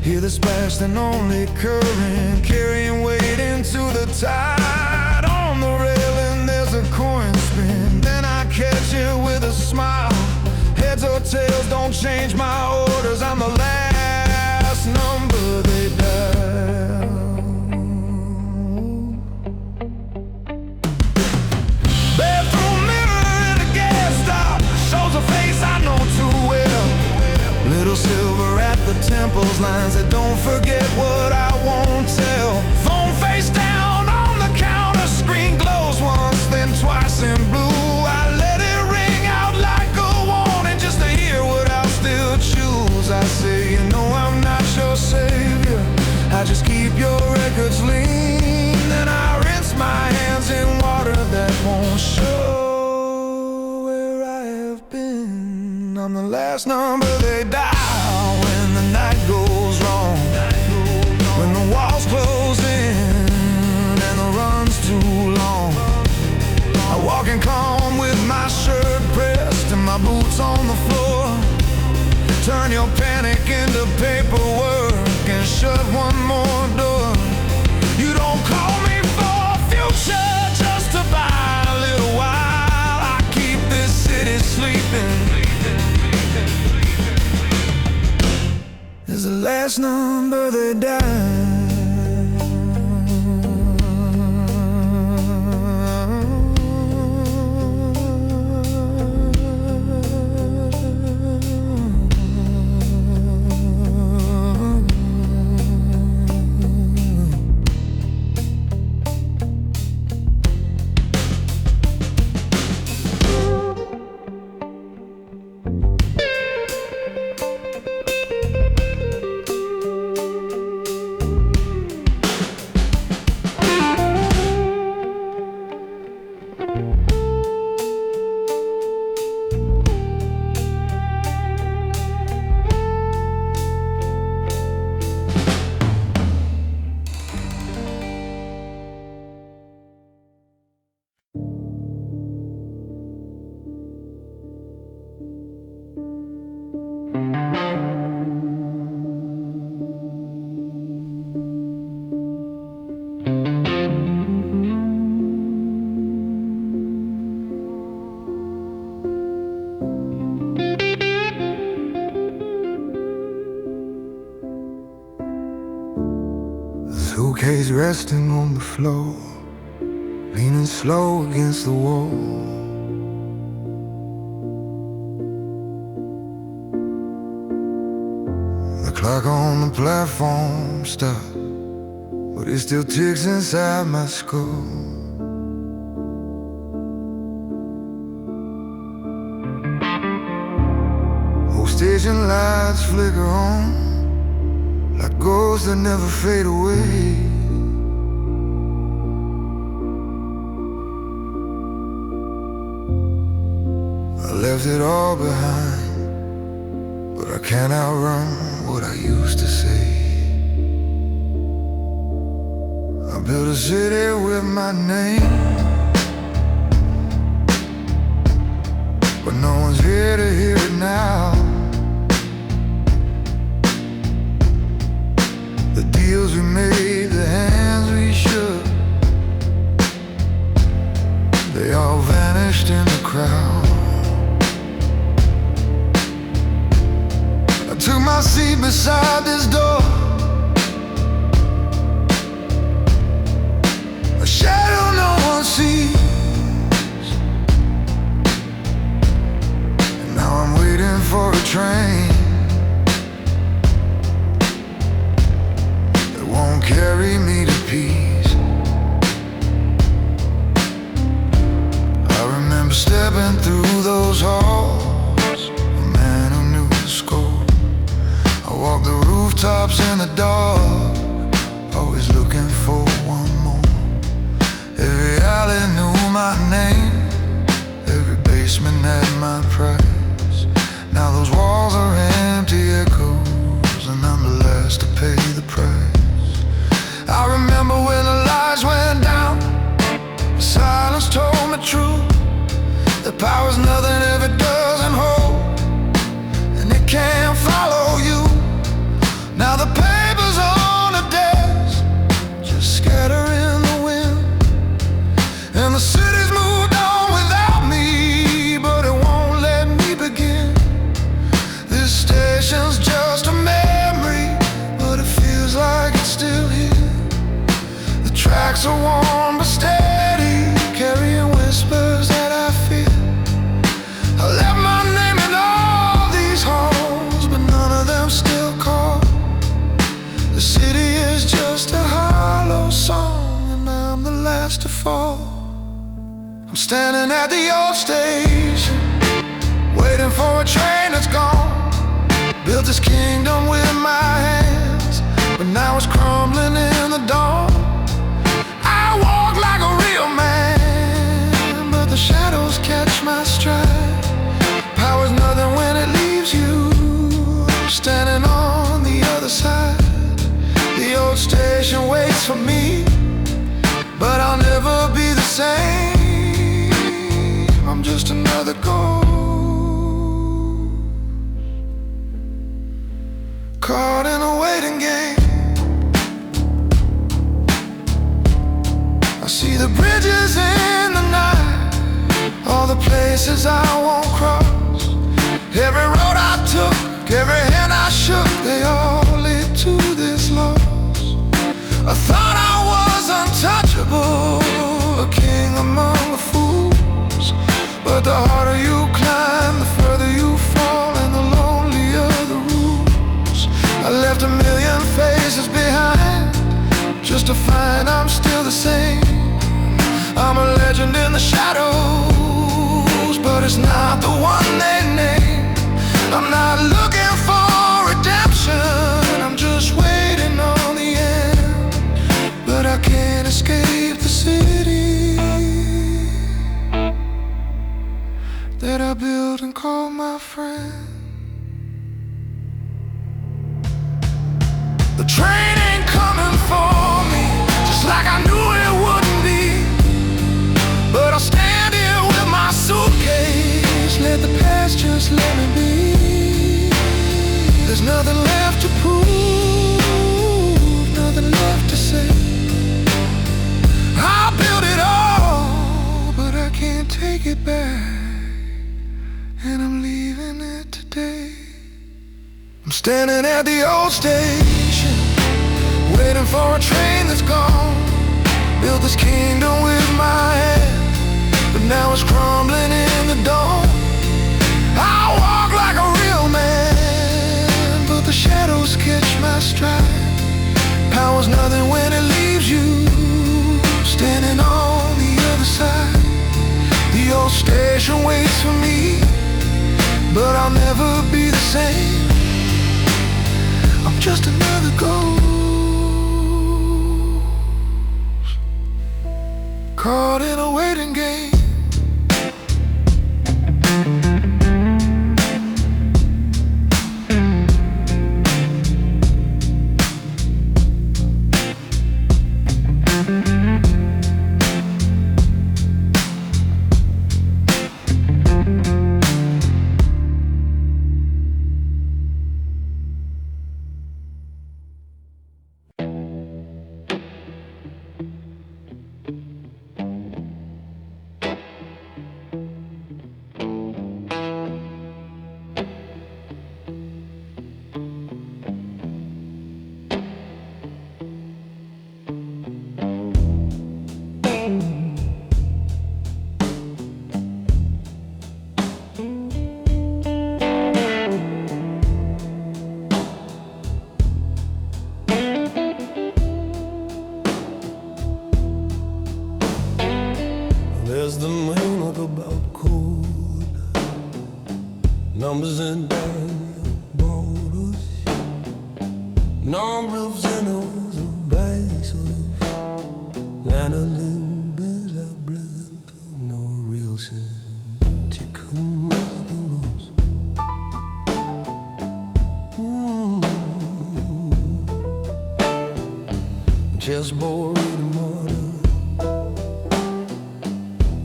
Hear the splash, then only current, carrying weight into the tide. On the railing there's a coin spin, then I catch it with a smile. Heads or tails don't change my orders, I'm the last number they dial. Bathroom mirror in a gas stop shows a face I know too well. Little silver at the temples, lines that don't forget what I won't tell. Phone face down on the counter, screen glows once, then twice in blue. I let it ring out like a warning, just to hear what I'll still choose. I say, you know I'm not your savior, I just keep your records lean. Then I rinse my hands in water that won't show where I have been. I'm the last number they dial when the night goes wrong, when the walls close in. Turn your panic into paperwork and shut one more door. You don't call me for a future just to buy a little while. I keep this city sleeping. As the last number they died. Suitcase resting on the floor, leaning slow against the wall. The clock on the platform stopped, but it still ticks inside my skull. Old station lights flicker on like ghosts that never fade away. I left it all behind, but I can't outrun what I used to say. I built a city with my name, but no one's here to hear it now. The deals we made, the hands we shook, they all vanished in the crowd. I took my seat beside this door, a shadow no one sees, and now I'm waiting for a train won't carry me to peace. I remember stepping through those halls, a man who knew the score. I walked the rooftops in the dark, always looking for one more. Every alley knew my name, every basement had my price. Now those walls are empty echoes, and I'm the last to pay the price. I remember when the lights went down, the silence told me true. The power's nothing if it doesn't hold, and it can't follow you. Now the papers on the desk just scatter in the wind, and the city's moved on without me, but it won't let me begin. This station's just a memory, but it feels like it's still here. Tracks are warm but steady, carrying whispers that I fear. I left my name in all these halls, but none of them still call. The city is just a hollow song, and I'm the last to fall. I'm standing at the old station, waiting for a train that's gone. Built this kingdom with my hands, but now it's crumbling in the dawn. Walk like a real man, but the shadows catch my stride. Power's nothing when it leaves you. I'm standing on the other side. The old station waits for me, but I'll never be the same. I'm just another ghost. caught in a waiting game. I see the bridges in the night, all the places I won't cross. Every road I took, every hand I shook, they all lead to this loss. I thought I was untouchable, a king among the fools. But the harder you climb, the further you fall, and the lonelier the rules. I left a million faces behind, just to find I'm still the same. I'm a legend in the shadows, but it's not the one they name. I'm not looking for redemption, I'm just waiting on the end. But I can't escape the city that I built and called my friend. The train ain't coming for me, just like I knew it wouldn't be. But I'll stand here with my suitcase, let the past just let me be. There's nothing left to prove, nothing left to say. I built it all, but I can't take it back, and I'm leaving it today. I'm standing at the old station, waiting for a train that's gone. Built this kingdom with my hands, but now it's crumbling in the dawn. I walk like a real man, but the shadows catch my stride. Power's nothing when it leaves you standing on the other side. The old station waits for me, but I'll never be the same. I'm just another ghost, caught in a waiting game. There's the main look about code, numbers and borders, number of zeros of bases, and a little bit of blood, no real sense to come out the rules. Chessboard reading morning,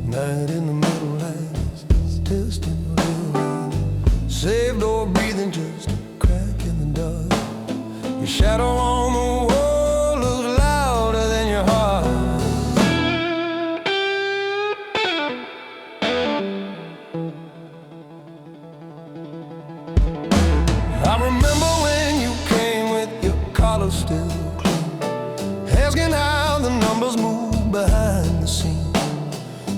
night in the middle lights, testing real. Saved or breathing, just a crack in the dark. Your shadow on the wall looks louder than your heart. I remember when you came with your collar still clean, asking how the numbers move behind the scenes.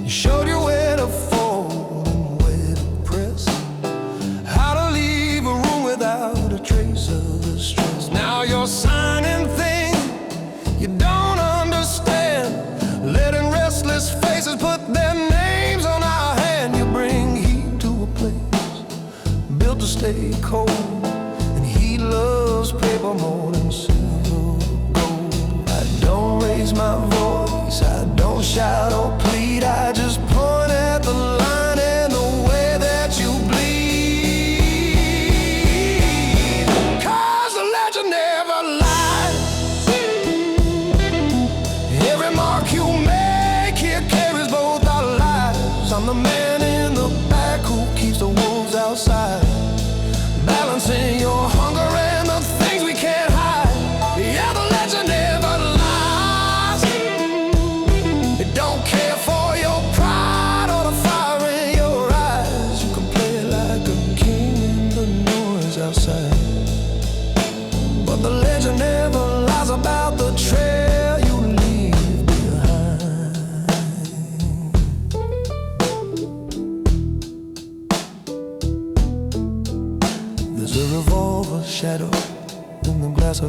You showed you where to fold and where to press, how to leave a room without a trace of the stress. Now you're signing things you don't understand, letting restless faces put their names on our hand. You bring heat to a place built to stay cold, and he loves paper more than silver or gold. I don't raise my voice, I don't shout or plead, I just point at the line and the way that you bleed. 'Cause the legend never lies. Every mark you make here carries both our lives. I'm the man in the back who keeps the wolves outside, balancing your hunger and the things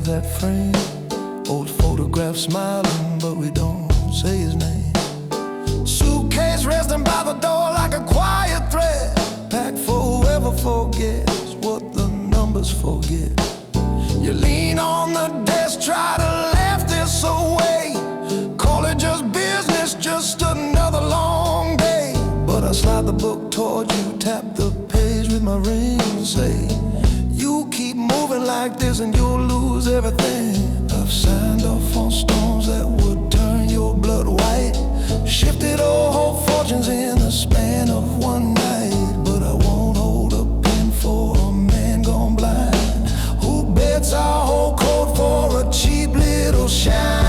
of that frame. Old photograph smiling, but we don't say his name. Suitcase resting by the door like a quiet thread, packed for whoever forgets what the numbers forget. You lean on the desk, try to laugh this away, call it just business, just another long day. But I slide the book toward you, tap the page with my ring, say, you keep moving like this and you'll lose everything. I've signed off on stones that would turn your blood white, shifted old whole fortunes in the span of one night. But I won't hold a pen for a man gone blind, who bets our whole coat for a cheap little shine.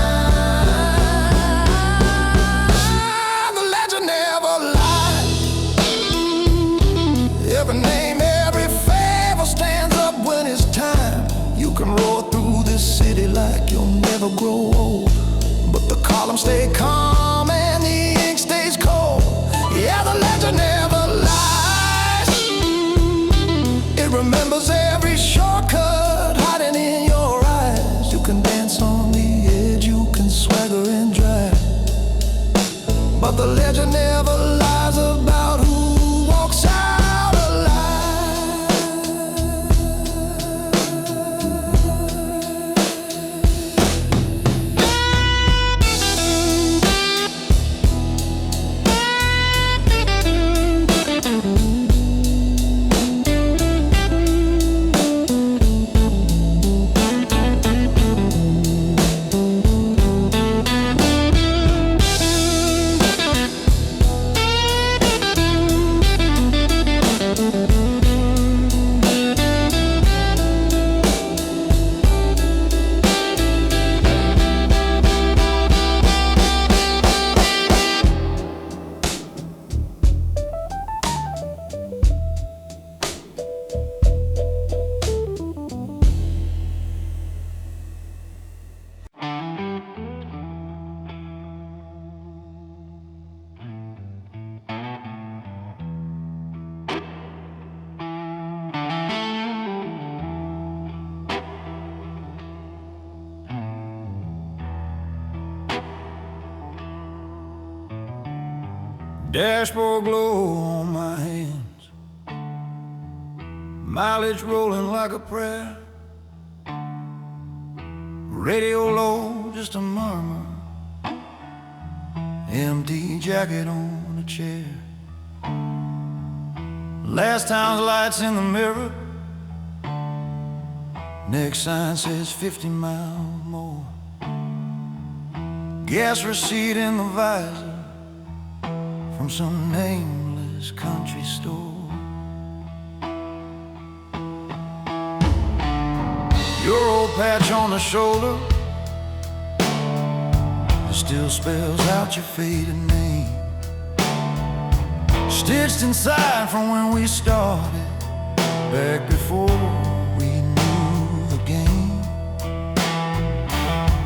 The legend never lies. Every name, every favor stands up when it's time. You can roar through this city like you'll never grow old, but the columns stay calm and the ink stays cold. Yeah, the legend never lies. It remembers every shortcut hiding in your eyes. You can dance on the edge, you can swagger and drive, but the legend never lies about who walks out alive. Dashboard glow on my hands, mileage rolling like a prayer. Radio low, just a murmur, empty jacket on a chair. Last time's lights in the mirror, next sign says 50 miles more. Gas receipt in the visor from some nameless country store. Your old patch on the shoulder still spells out your faded name, stitched inside from when we started, back before we knew the game.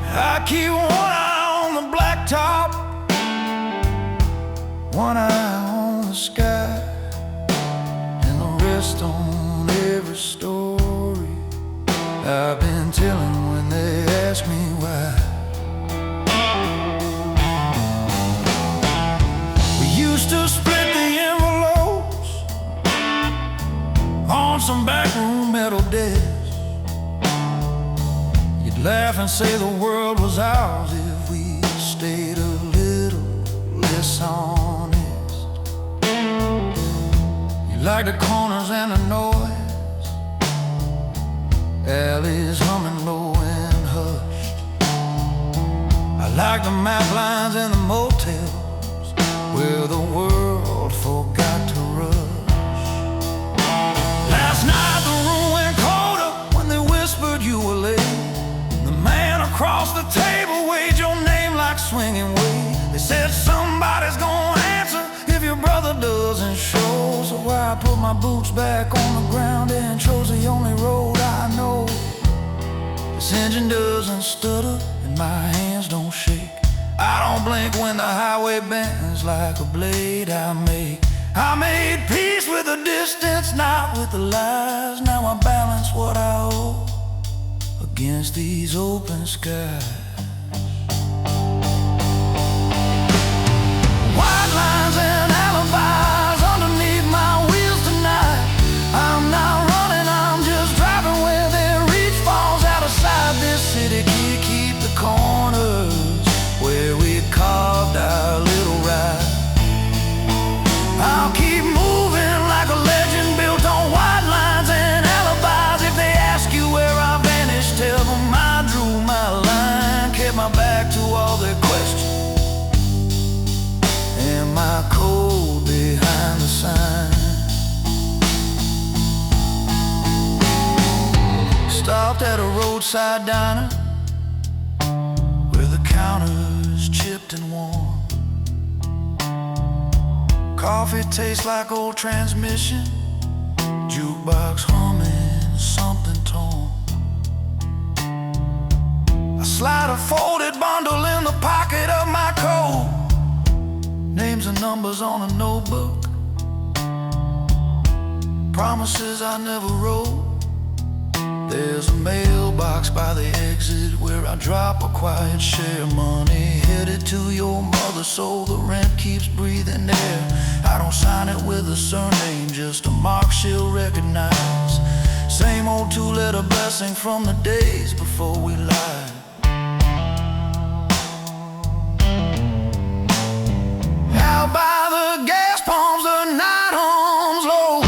I keep one eye on the blacktop, one eye on the sky, and the rest on every story I've been telling when they ask me why. We used to split the envelopes on some backroom metal desks. You'd laugh and say the world was ours if we stayed a little less honest. You like the corners and the noise, alleys humming low and hushed. I like the map lines and the motels where the world forgot to rush. Last night the room went colder when they whispered you were late. The man across the table waved your name like swinging weight. They said somebody's gonna answer if your brother doesn't show. So I put my boots back on the ground and chose the only road I know. This engine doesn't stutter and my hands don't shake. I don't blink when the highway bends like a blade I made peace with the distance, not with the lies. Now I balance what I owe against these open skies. White lines and alibis underneath my wheels tonight. I'm not running, I'm just driving where their reach falls out of sight. This city can't keep the corners where we carved our little ride. I'll keep moving like a legend built on white lines and alibis. If they ask you where I vanished, tell them I drew my line, kept my back to all their questions, and my code behind the sign. Stopped at a roadside diner where the counter's chipped and warm. Coffee tastes like old transmission, jukebox humming something torn. I slide a folded bundle in the pocket of my coat, names and numbers on a notebook, promises I never wrote. There's a mailbox by the exit where I drop a quiet share. Money headed to your mother so the rent keeps breathing air. I don't sign it with a surname, just a mark she'll recognize. Same old two-letter blessing from the days before we lied. Out by the gas pumps, the night hums low,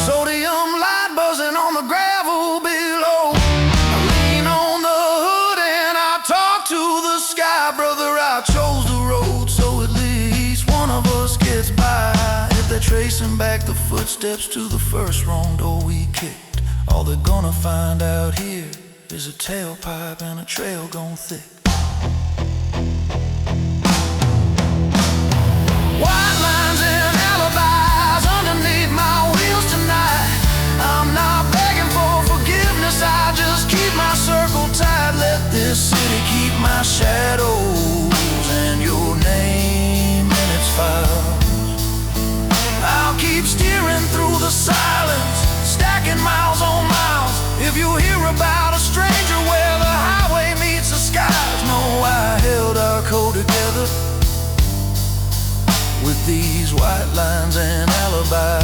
sodium light buzzing on the gravel below. I lean on the hood and I talk to the sky. Brother, I chose the road so at least one of us gets by. If they're tracing back the footsteps to the first wrong door we kicked, all they're gonna find out here is a tailpipe and a trail gone thick. White lines and alibis underneath my wheels tonight. I'm not begging for forgiveness, I just keep my circle tight. Let this city keep my shadows and your name in its files. I'll keep steering through the silence, stacking miles on miles. If you hear about a stranger where the highway meets the skies, know I held our code together with these white lines and alibis.